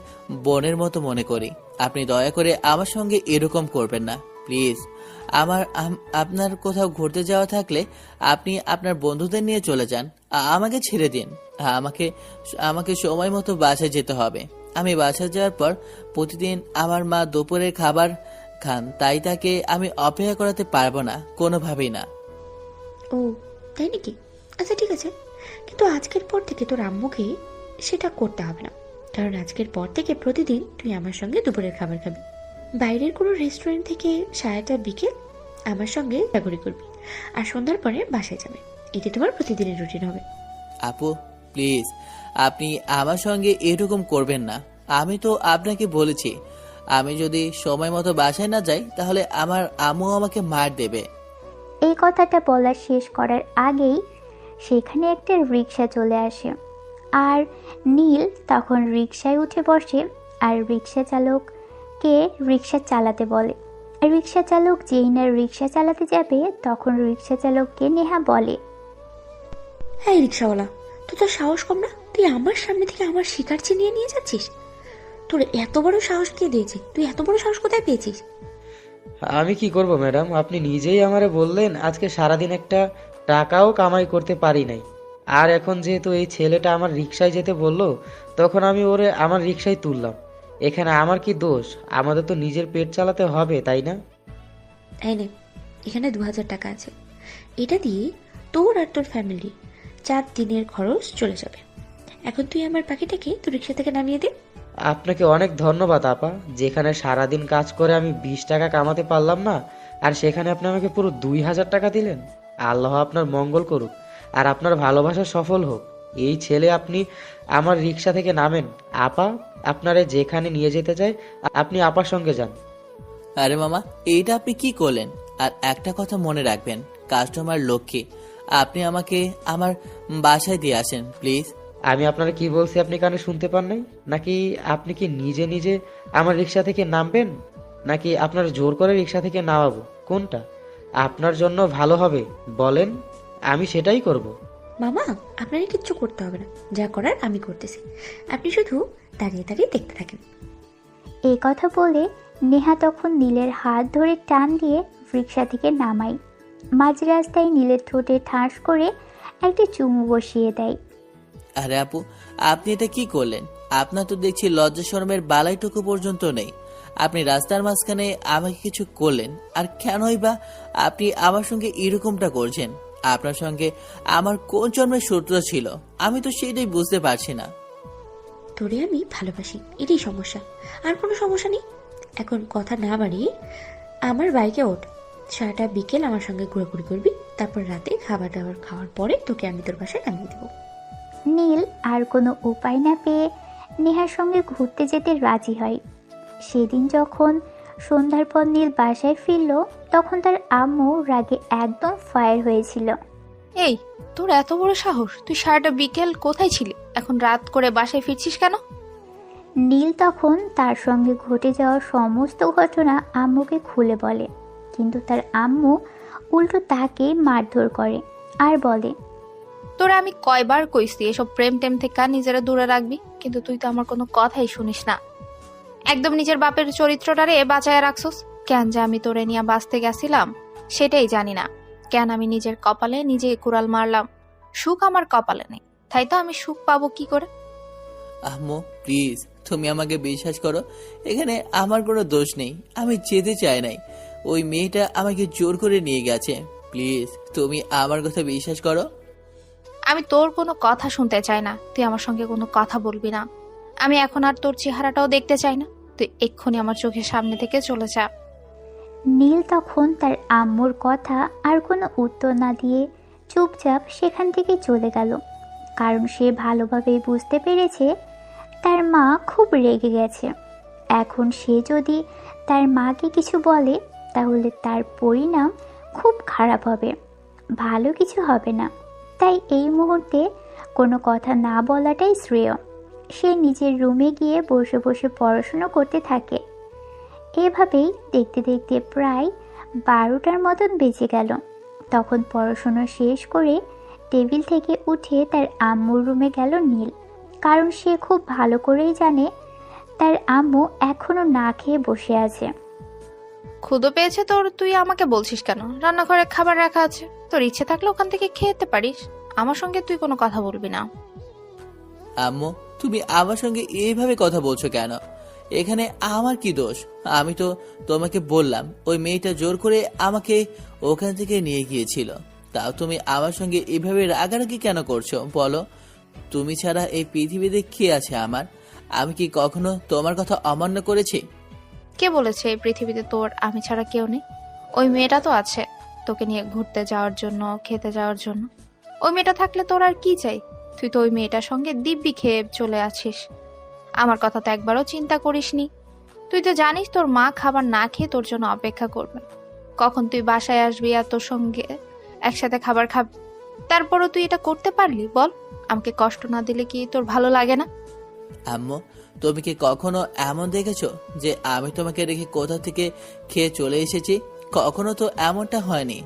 বোনের মতো মনে করি। আপনি দয়া করে আমার সঙ্গে এরকম করবেন না প্লিজ। আপনার কোথাও ঘুরতে যাওয়া থাকলে আপনি আপনার বন্ধুদের নিয়ে চলে যান। আমাকে ছেড়ে দিন। আমাকে আমাকে সময় মতো বাসায় যেতে হবে। আমি বাসায় যাওয়ার পর প্রতিদিন আমার মা দুপুরের খাবার খান, তাই তাকে আমি অপেক্ষা করাতে পারবো না, কোনোভাবেই না। ও তাই নাকি? আচ্ছা ঠিক আছে, কিন্তু আজকের পর থেকে তোর আম্মুকে সেটা করতে হবে না, কারণ আজকের পর থেকে প্রতিদিন তুই আমার সঙ্গে দুপুরের খাবার খাবি। বাইরের কোনো রেস্টুরেন্ট থেকে সারাটা বিকেল আমার সঙ্গে ঘোরাঘুরি করবি, আর সন্ধ্যার পরে বাসায় যাবে। এটি তোমার প্রতিদিনের রুটিন হবে। আপু প্লিজ, আপনি আমার সঙ্গে এরকম করবেন না। আমি তো আপনাকে বলেছি, আমি যদি সময় মতো বাসায় না যাই তাহলে আমার আম্মু আমাকে মার দেবে। এই কথাটা বলা শেষ করার আগেই সেখানে একটা রিকশা চলে আসে, আর নীল তখন রিকশায় উঠে বসে আর রিকশা চালককে রিকশা চালাতে বলে। রিকশা চালক যেই না রিকশা চালাতে যাবে তখন রিকশা চালককে নেহা বলে, হ্যাঁ রিক্সাওয়ালা, তোর তো সাহস কম না? তুই আমার সামনে থেকে আমার শিকার চিনিয়ে নিয়ে যাচ্ছিস? তোর এত বড় সাহস কে দিয়েছে? তুই এত বড় সাহস কোথায় পেয়েছিস? আমি কি করব ম্যাডাম, আপনি নিজেই আমারে বললেন আজকে সারাদিন একটা টাকাও কামাই করতে পারি নাই, আর এখন যেহেতু এই ছেলেটা আমার রিকশায় যেতে বললো তখন আমি ওরে আমার রিকশায় তুললাম। এখানে আমার কি দোষ? আমাদের তো নিজের পেট চালাতে হবে, তাই না? এই নে, এখানে 2000 টাকা আছে। এটা দিয়ে তোর আর তোর ফ্যামিলি 4 দিনের খরচ চলে যাবে। এখন তুই আমার পাখিটাকে তোর রিক্সা থেকে নামিয়ে দে। আপনাকে অনেক ধন্যবাদ আপা, যেখানে সারাদিন কাজ করে আমি 20 টাকা কামাতে পারলাম না, আর সেখানে আপনি আমাকে পুরো 2000 টাকা দিলেন। আল্লাহ আপনার মঙ্গল করুক আর আপনার ভালোবাসা সফল হোক। এই ছেলে, আপনি আমার রিক্সা থেকে নামেন। আপা আপনারে যেখানে নিয়ে যেতে চাই আপনি আপার সঙ্গে যান। আরে মামা, এইটা আপনি কি করলেন? আর একটা কথা মনে রাখবেন, কাস্টমার লক্ষ্মী। আপনি আমাকে আমার বাসায় দিয়ে আসেন প্লিজ। আমি আপনারা কি বলছি আপনি কানে শুনতে পান নাই? নাকি আপনি কি নিজে নিজে আমার রিক্সা থেকে নামবেন, নাকি আপনার জোর করে রিক্সা থেকে নামাবো? কোনটা আপনার জন্য ভালো হবে বলেন, আমি সেটাই করব। মামা, আপনাকে কিচ্ছু করতে হবে না, যা করার আমি করতেছি। আপনি শুধু দাঁড়িয়ে দাঁড়িয়ে দেখতে থাকেন। এই কথা বলে নেহা তখন নীলের হাত ধরে টান দিয়ে রিকশা থেকে নামায়। মাঝ রাস্তায় নীলের ঠোঁটে ঠাস করে একটা চুমু বসিয়ে দেয়। আরে আপু, আপনি এটা কি করলেন? আপনার তো দেখছি লজ্জা শরমের বালাইটুকু পর্যন্ত নেই। আপনি রাস্তার মাঝখানে আমাকে কিছু করলেন, আর কেনই বা আপনি আমার সঙ্গে এরকমটা করছেন? আপনার সঙ্গে আমার কোন জন্মের শত্রুতা ছিল আমি তো সেটাই বুঝতে পারছি না। তোরে আমি ভালোবাসি, এটাই সমস্যা, আর কোনো সমস্যা নেই। এখন কথা না বাড়িয়ে আমার বাইকে ওঠ, সারাটা বিকেল আমার সঙ্গে ঘোরাঘুরি করবি, তারপর রাতে খাবার দাবার খাওয়ার পরে তোকে আমি তোর বাসায় নামিয়ে দেবো। নীল আর কোনো উপায় না পেয়ে নেহার সঙ্গে ঘুরতে যেতে রাজি হয়। সেদিন যখন সন্ধ্যার পর নীল বাসায় ফিরল তখন তার আম্মু রাগে একদম ফায়ার হয়েছিল। এই, তোর এত বড় সাহস! তুই সারাটা বিকেল কোথায় ছিলি? এখন রাত করে বাসায় ফিরছিস কেন? নীল তখন তার সঙ্গে ঘটে যাওয়া সমস্ত ঘটনা আম্মুকে খুলে বলে, কিন্তু তার আম্মু উল্টো তাকে মারধর করে আর বলে, তোরা আমি কয়বার কইছি এসব প্রেম টেম থেকে নিজেরা দূরে রাখবি, কিন্তু তুই তো আমার কোনো কথাই শুনিস না। একদম নিজের বাপের চরিত্রটারে বাঁচায় রাখছস। কেন যে আমি তোরে নিয়ে বাঁচতে গেছিলাম সেটাই জানি না। কেন আমি নিজের কপালে নিজে কুড়াল মারলাম। সুখ আমার কপালে নেই, তাই তো আমি সুখ পাবো কি করে? আম্মু প্লিজ, তুমি আমাকে বিশ্বাস করো, এখানে আমার কোনো দোষ নেই। আমি যেতে চাই নাই, ওই মেয়েটা আমাকে জোর করে নিয়ে গেছে। প্লিজ তুমি আমার কথা বিশ্বাস করো। আমি তোর কোনো কথা শুনতে চাই না, তুই আমার সঙ্গে কোনো কথা বলবি না। আমি এখন আর তোর চেহারাটাও দেখতে চাই না, তুই এক্ষুনি আমার চোখের সামনে থেকে চলে যা। নীল তখন তার আম্মুর কথা আর কোনো উত্তর না দিয়ে চুপচাপ সেখান থেকে চলে গেল, কারণ সে ভালোভাবেই বুঝতে পেরেছে তার মা খুব রেগে গেছে। এখন সে যদি তার মাকে কিছু বলে তাহলে তার পরিণাম খুব খারাপ হবে, ভালো কিছু হবে না। তাই এই মুহূর্তে কোনো কথা না বলাটাই শ্রেয়। সে নিজের রুমে গিয়ে বসে বসে পড়াশুনো করতে থাকে। এভাবেই দেখতে দেখতে প্রায় 12টার মতন বেজে গেল। তখন পড়াশুনো শেষ করে টেবিল থেকে উঠে তার আম্মুর রুমে গেল নীল, কারণ সে খুব ভালো করেই জানে তার আম্মু এখনো না খেয়ে বসে আছে। ক্ষুধা পেয়েছে তোর, তুই আমাকে বলছিস কেন? রান্নাঘরে খাবার রাখা আছে, তোর ইচ্ছে থাকলে ওখান থেকে খেতে পারিস। আমার সঙ্গে তুই কোনো কথা বলবি না। আম্মু, তুমি আমার সঙ্গে এইভাবে কথা বলছো কেন? এখানে আমার কি দোষ? আমি তো তোমাকে বললাম ওই মেয়েটা জোর করে আমাকে ওখান থেকে নিয়ে গিয়েছিল। তাও তুমি আমার সঙ্গে এইভাবে রাগারাগি কেন করছো বলো? তুমি ছাড়া এই পৃথিবীতে কে আছে আমার? আমি কি কখনো তোমার কথা অমান্য করেছি? কে বলেছে এই পৃথিবীতে তোর আমি ছাড়া কেউ নেই? ওই মেয়েটা তো আছে তোকে নিয়ে ঘুরতে যাওয়ার জন্য, খেতে যাওয়ার জন্য। ওই মেয়েটা থাকলে তোর আর কি চাই? তুই তো ওই মেয়েটার সঙ্গে দিব্যি খেয়ে চলে আছিস। আমার কথা তো একবারও চিন্তা করিসনি। তুই তো জানিস তোর মা খাবার না খেয়ে তোর জন্য অপেক্ষা করবে। কখন তুই বাসায় আসবি আর তোর সঙ্গে একসাথে খাবার খাবি। তারপরও তুই এটা করতে পারলি বল? আমাকে কষ্ট না দিলে কি তোর ভালো লাগে না? আম্মু, তুমি কি কখনো এমন দেখেছো যে আমি তোমাকে রেখে কোথা থেকে খেয়ে চলে এসেছি? কখনো তো এমনটা হয়নি।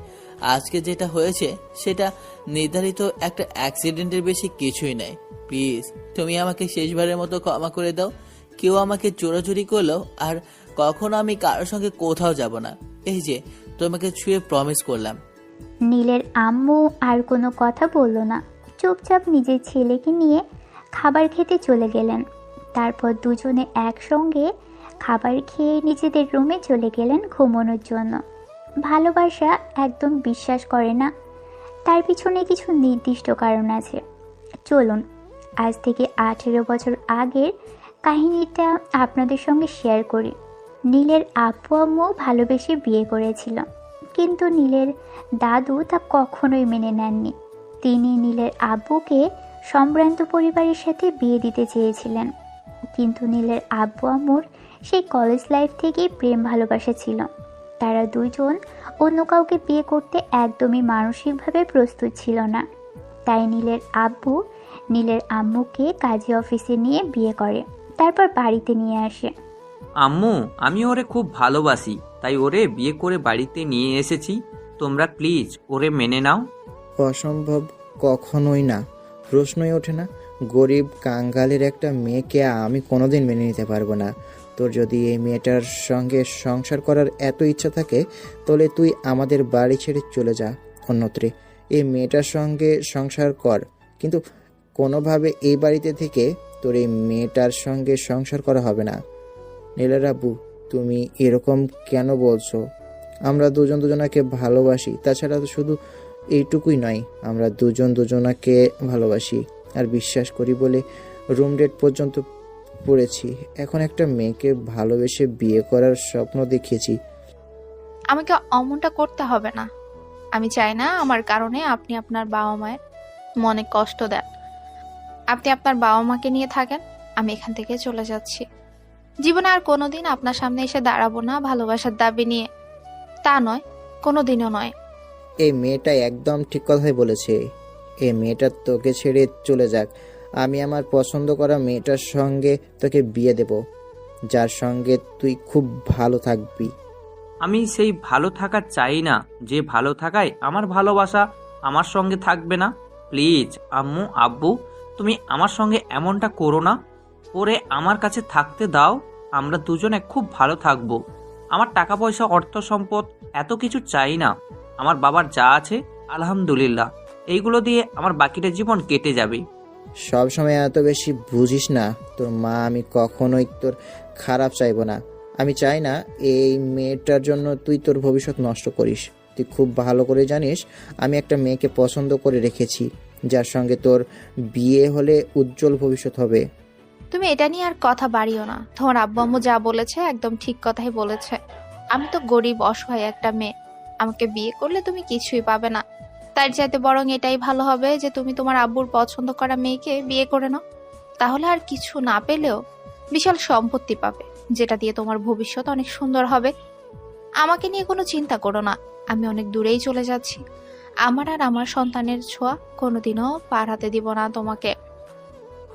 আজকে যেটা হয়েছে সেটা নির্ধারিত একটা অ্যাক্সিডেন্টের বেশি কিছুই নাই। প্লিজ তুমি আমাকে শেষবারের মতো ক্ষমা করে দাও। কেউ আমাকে চোরাচুরি করলো আর কখনো আমি কারোর সঙ্গে কোথাও যাব না। এই যে তোমাকে ছুঁয়ে প্রমিস করলাম। নীলের আম্মু আর কোনো কথা বলল না, চুপচাপ নিজের ছেলেকে নিয়ে খাবার খেতে চলে গেলেন। তারপর দুজনে একসঙ্গে খাবার খেয়ে নিজেদের রুমে চলে গেলেন ঘুমানোর জন্য। ভালোবাসা একদম বিশ্বাস করে না, তার পিছনে কিছু নির্দিষ্ট কারণ আছে। চলুন আজ থেকে 18 বছর আগের কাহিনীটা আপনাদের সঙ্গে শেয়ার করি। নীলের আব্বু আম্মু ভালোবেসে বিয়ে করেছিল, কিন্তু নীলের দাদু তা কখনোই মেনে নেননি। তিনি নীলের আব্বুকে সম্ভ্রান্ত পরিবারের সাথে বিয়ে দিতে চেয়েছিলেন, কিন্তু নীলের আব্বু আম্মুর সেই কলেজ লাইফ থেকেই প্রেম ভালোবাসা ছিল। তারা দুইজন অন্য কাউকে বিয়ে করতে একদমই মানসিকভাবে প্রস্তুত ছিল না। তাই নীলের আব্বু নীলের আম্মুকে কাজী অফিসে নিয়ে বিয়ে করে, তারপর বাড়িতে নিয়ে আসে। আম্মু, আমি ওরে খুব ভালোবাসি, তাই ওরে বিয়ে করে বাড়িতে নিয়ে এসেছি। তোমরা প্লিজ ওরে মেনে নাও। অসম্ভব, কখনোই না, প্রশ্নই ওঠে না। গরিব কাঙ্গালের একটা মেয়েকে আমি কোনোদিন মেনে নিতে পারবো না। তোর যদি এই মেয়েটার সঙ্গে সংসার করার এত ইচ্ছা থাকে তাহলে তুই আমাদের বাড়ি ছেড়ে চলে যা অন্যত্রে। এই মেয়েটার সঙ্গে সংসার কর, কিন্তু কোনোভাবে এই বাড়িতে থেকে তোর এই মেয়েটার সঙ্গে সংসার করা হবে না। নীলের আব্বু, তুমি এরকম কেন বলছো? আমরা দুজন দুজনাকে ভালোবাসি, তাছাড়া তো শুধু এইটুকুই নয়, আমরা দুজন দুজনাকে ভালোবাসি আর বিশ্বাস করি বলে রুম ডেট পর্যন্ত পড়েছি। এখন একটা মেয়েকে ভালোবেসে বিয়ে করার স্বপ্ন দেখিয়েছি। আমাকে অমনটা করতে হবে না। আমি চাই না আমার কারণে আপনি আপনার বাবা মায়ের মনে কষ্ট দেন। আপনি আপনার বাবা মাকে নিয়ে থাকেন, আমি এখান থেকে চলে যাচ্ছি। জীবনে আর কোনোদিন আপনার সামনে এসে দাঁড়াবো না ভালোবাসার দাবি নিয়ে। তা নয়, কোনোদিনও নয়। এই মেয়েটা একদম ঠিক কথাই বলেছে। এই মেয়েটা তোকে ছেড়ে চলে যাক। আমি আমার পছন্দ করা মেয়েটার সঙ্গে তোকে বিয়ে দেব, যার সঙ্গে তুই খুব ভালো থাকবি। আমি সেই ভালো থাকা চাই না যে ভালো থাকায় আমার ভালোবাসা আমার সঙ্গে থাকবে না। প্লিজ আম্মু, আব্বু, তুমি আমার সঙ্গে এমনটা করো না। ওরে আমার কাছে থাকতে দাও। আমরা দুজনে খুব ভালো থাকবো। আমার টাকা পয়সা, অর্থ সম্পদ এত কিছু চাই না। আমার বাবার যা আছে আলহামদুলিল্লাহ, এইগুলো দিয়ে আমার বাকিটা জীবন কেটে যাবে। সব সময় এত বেশি বুঝিস না। তোর মা আমি কখনোই তোর খারাপ চাইবো না। আমি চাই না এই মেয়েটার জন্য তুই তোর ভবিষ্যৎ নষ্ট করিস। তুই খুব ভালো করে জানিস আমি একটা মেয়েকে পছন্দ করে রেখেছি, যার সঙ্গে তোর বিয়ে হলে উজ্জ্বল ভবিষ্যৎ হবে। তুমি এটা নিয়ে আর কথা বাড়িও না। তোমার আব্বু আম্মু যা বলেছে একদম ঠিক কথাই বলেছে। আমি তো গরিব অসহায় একটা মেয়ে, আমাকে বিয়ে করলে তুমি কিছুই পাবে না। তার চাইতে বরং এটাই ভালো হবে যে তুমি তোমার আব্বুর পছন্দ করা মেয়েকে বিয়ে করে নাও। তাহলে আর কিছু না পেলেও বিশাল সম্পত্তি পাবে, যেটা দিয়ে তোমার ভবিষ্যৎ অনেক সুন্দর হবে। আমাকে নিয়ে কোনো চিন্তা করো না, আমি অনেক দূরেই চলে যাচ্ছি। আমার আর আমার সন্তানের ছোঁয়া কোনোদিনও পার হাতে দিব না তোমাকে।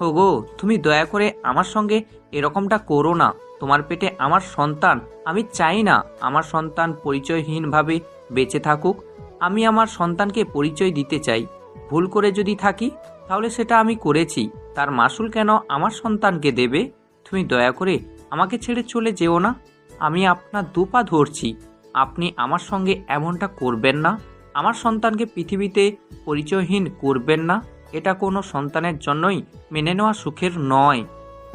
ওগো, তুমি দয়া করে আমার সঙ্গে এরকমটা করো না। তোমার পেটে আমার সন্তান, আমি চাই না আমার সন্তান পরিচয়হীনভাবে বেঁচে থাকুক। আমি আমার সন্তানকে পরিচয় দিতে চাই। ভুল করে যদি থাকি তাহলে সেটা আমি করেছি, তার মাসুল কেন আমার সন্তানকে দেবে? তুমি দয়া করে আমাকে ছেড়ে চলে যেও না। আমি আপনার দুপা ধরছি, আপনি আমার সঙ্গে এমনটা করবেন না? আমার সন্তানকে পৃথিবীতে পরিচয়হীন করবেন না? এটা কোনো সন্তানের জন্যই মেনে নেওয়া সুখের নয়।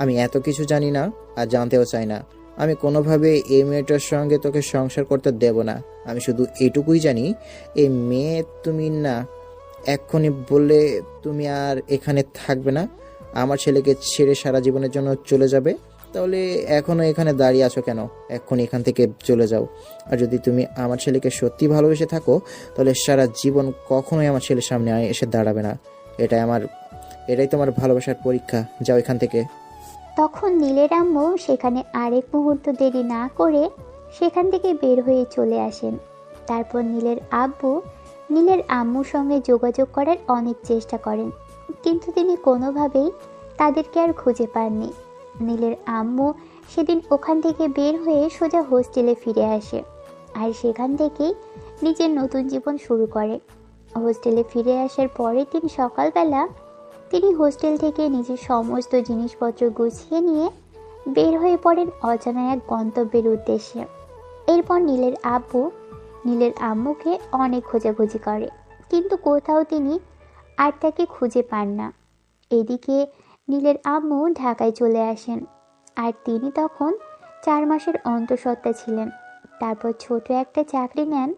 আমি এত কিছু জানি না আর জানতেও চাই না। আমি কোনোভাবে এই মেয়েটার সঙ্গে তোকে সংসার করতে দেব না। আমি শুধু এইটুকুই জানি, এই মেয়ে তুমি না এক্ষুনি বললে তুমি আর এখানে থাকবে না, আমার ছেলেকে ছেড়ে সারা জীবনের জন্য চলে যাবে, তাহলে এখনও এখানে দাঁড়িয়ে আছো কেন? এক্ষুনি এখান থেকে চলে যাও। আর যদি তুমি আমার ছেলেকে সত্যি ভালোবেসে থাকো, তাহলে সারা জীবন কখনোই আমার ছেলের সামনে এসে দাঁড়াবে না। এটাই তোমার ভালোবাসার পরীক্ষা। যাও এখান থেকে। তখন নীলের আম্মু সেখানে আরেক মুহূর্ত দেরি না করে সেখান থেকে বের হয়ে চলে আসেন। তারপর নীলের আব্বু নীলের আম্মুর সঙ্গে যোগাযোগ করার অনেক চেষ্টা করেন, কিন্তু তিনি কোনোভাবেই তাদেরকে আর খুঁজে পাননি। নীলের আম্মু সেদিন ওখান থেকে বের হয়ে সোজা হোস্টেলে ফিরে আসে আর সেখান থেকেই নিজের নতুন জীবন শুরু করে। হোস্টেলে ফিরে আসার পরের দিন সকালবেলা তিনি হোস্টেল থেকে নিজের সমস্ত জিনিসপত্র গুছিয়ে নিয়ে বের হয়ে পড়েন অজানা এক গন্তব্যের উদ্দেশ্যে। এরপর নীলের আব্বু নীলের আম্মুকে অনেক খোঁজাখুঁজি করে, কিন্তু কোথাও তিনি আর তাকে খুঁজে পান না। এদিকে নীলের আম্মু ঢাকায় চলে আসেন, আর তিনি তখন 4 মাসের অন্তঃসত্ত্বা ছিলেন। তারপর ছোট একটা চাকরি নেন।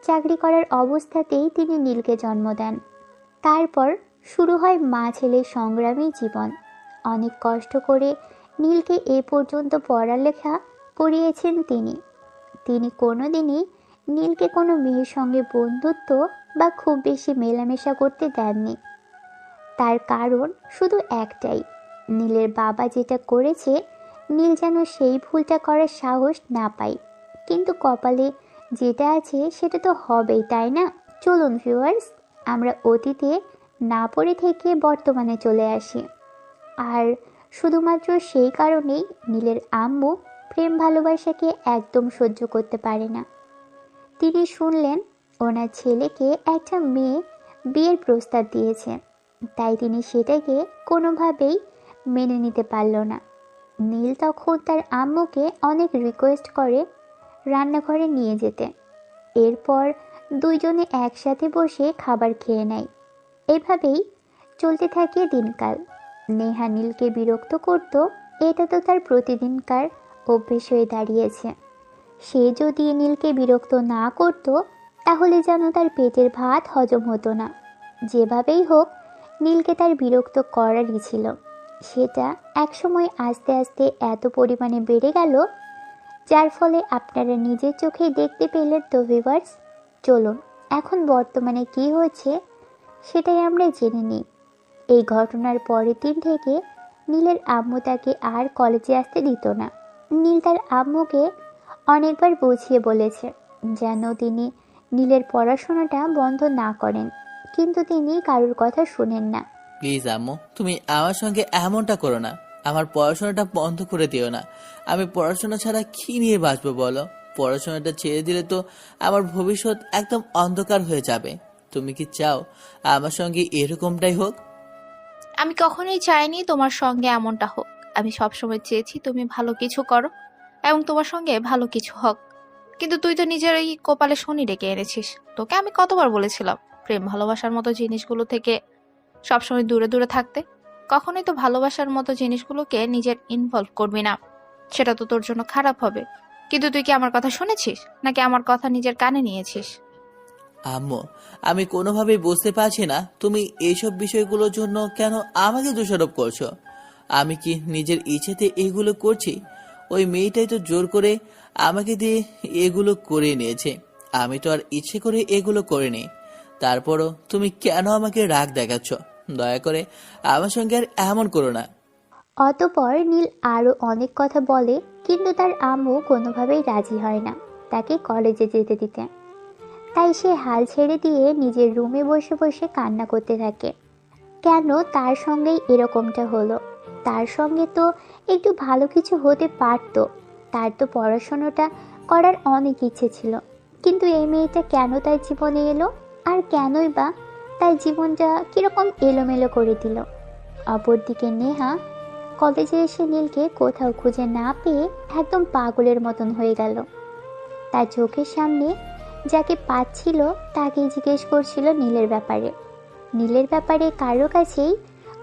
চাকরি করার অবস্থাতেই তিনি নীলকে জন্ম দেন। তারপর শুরু হয় মা ছেলের সংগ্রামী জীবন। অনেক কষ্ট করে নীলকে এ পর্যন্ত পড়ালেখা করিয়েছেন তিনি কোনোদিনই নীলকে কোনো মেয়ের সঙ্গে বন্ধুত্ব বা খুব বেশি মেলামেশা করতে দেননি। তার কারণ শুধু একটাই, নীলের বাবা যেটা করেছে নীল যেন সেই ভুলটা করার সাহস না পায়। কিন্তু কপালে যেটা আছে সেটা তো হবেই, তাই না? চলুন ভিউয়ার্স, আমরা অতীতে না পড়ে থেকে বর্তমানে চলে আসি। আর শুধুমাত্র সেই কারণেই নীলের আম্মু প্রেম ভালোবাসাকে একদম সহ্য করতে পারে না। তিনি শুনলেন ওনার ছেলেকে একটা মেয়ে বিয়ের প্রস্তাব দিয়েছে, তাই তিনি সেটাকে কোনোভাবেই মেনে নিতে পারল না। নীল তখন তার আম্মুকে অনেক রিকোয়েস্ট করে রান্নাঘরে নিয়ে যেতে। এরপর দুইজনে একসাথে বসে খাবার খেয়ে নেয়। এভাবেই চলতে থাকে দিনকাল। নেহা নীলকে বিরক্ত করত, এটা তো তার প্রতিদিনকার অভ্যেস হয়ে দাঁড়িয়েছে। সে যদি নীলকে বিরক্ত না করত, তাহলে যেন তার পেটের ভাত হজম হতো না। যেভাবেই হোক নীলকে তার বিরক্ত করারই ছিল। সেটা একসময় আস্তে আস্তে এত পরিমাণে বেড়ে গেল, যার ফলে আপনারা নিজের চোখেই দেখতে পেলেন। তো ভিউয়ার্স, চলুন এখন বর্তমানে কি হচ্ছে সেটাই আমরা জেনে নিই। এই ঘটনার পরের দিন থেকে নীলের আম্মু তাকে আর কলেজে আসতে দিত না। নীল তার আম্মুকে অনেকবার বুঝিয়ে বলেছে যেন তিনি নীলের পড়াশোনাটা বন্ধ না করেন, কিন্তু তিনি কারোর কথা শুনেন না। প্লিজ আম্মু, তুমি আমার সঙ্গে এমনটা করো না। আমার পড়াশোনাটা বন্ধ করে দিও না। আমি পড়াশোনা ছাড়া কি নিয়ে বাঁচবো বলো? পড়াশোনাটা ছেড়ে দিলে তো আমার ভবিষ্যৎ একদম অন্ধকার হয়ে যাবে। তুমি কি চাও আমার সঙ্গে এরকমটাই হোক? আমি কখনোই চাইনি তোমার সঙ্গে এমনটা হোক। আমি সবসময় চেয়েছি তুমি ভালো কিছু করো এবং তোমার সঙ্গে ভালো কিছু হোক। কিন্তু তুই তো নিজের এই কপালে শনি ডেকে এনেছিস। তোকে আমি কতবার বলেছিলাম প্রেম ভালোবাসার মতো জিনিসগুলো থেকে সবসময় দূরে দূরে থাকতে। কখনোই তো ভালোবাসার মতো জিনিসগুলোকে নিজের ইনভলভ করবি না, সেটা তো তোর জন্য খারাপ হবে। কিন্তু তুই কি আমার কথা শুনেছিস, নাকি আমার কথা নিজের কানে নিয়েছিস? আম্মু, আমি কোনোভাবেই বুঝতে পারছি না তুমি এইসব বিষয়গুলোর জন্য কেন আমাকে দোষারোপ করছো। আমি কি নিজের ইচ্ছেতে এগুলো করছি? ওই মেয়েটাই তো জোর করে আমাকে দিয়ে এগুলো করে নিয়েছে। আমি তো আর ইচ্ছে করে এগুলো করিনি। তারপরও তুমি কেন আমাকে রাগ দেখাচ্ছ? দয়া করে আমার সঙ্গে আর এমন করো না। অতপর নীল আরও অনেক কথা বলে, কিন্তু তার আম্মু কোনোভাবেই রাজি হয় না তাকে কলেজে যেতে দিতে। তাই সে হাল ছেড়ে দিয়ে নিজের রুমে বসে বসে কান্না করতে থাকে। কেন তার সঙ্গেই এরকমটা হলো? তার সঙ্গে তো একটু ভালো কিছু হতে পারত। তার তো পড়াশোনাটা করার অনেক ইচ্ছে ছিল, কিন্তু এই মেয়েটা কেন তার জীবনে এলো? আর কেনই বা তার জীবনটা কীরকম এলোমেলো করে দিল? অপরদিকে নেহা কলেজে এসে নীলকে কোথাও খুঁজে না পেয়ে একদম পাগলের মতন হয়ে গেল। তার চোখের সামনে যাকে পাচ্ছিল তাকেই জিজ্ঞেস করছিল নীলের ব্যাপারে। নীলের ব্যাপারে কারো কাছেই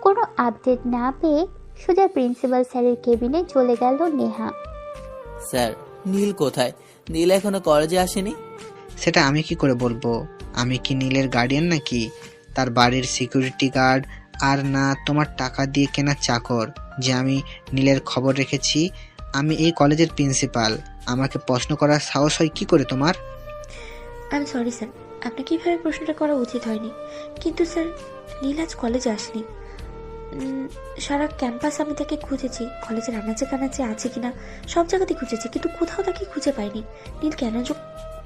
কোনো আপডেট না পেয়ে সোজা প্রিন্সিপাল স্যারের কেবিনে চলে গেল নেহা। স্যার, নীল কোথায়? নীল এখনো কলেজে আসেনি। সেটা আমি কি করে বলবো? আমি কি নীলের গার্ডিয়ান নাকি? তার বাড়ির সিকিউরিটি গার্ড আর না তোমার টাকা দিয়ে কেনা চাকর যে আমি নীলের খবর রেখেছি? আমি এই কলেজের প্রিন্সিপাল, আমাকে প্রশ্ন করার সাহস হয় কি করে তোমার? আমি সরি স্যার, আপনাকে এইভাবে প্রশ্নটা করা উচিত হয়নি। কিন্তু স্যার, নীল আজ কলেজে আসেনি। সারা ক্যাম্পাস আমি তাকে খুঁজেছি, কলেজের আনাচে কানাচে আছে কিনা সব জায়গাতেই খুঁজেছি, কিন্তু কোথাও তাকে খুঁজে পাইনি। নীল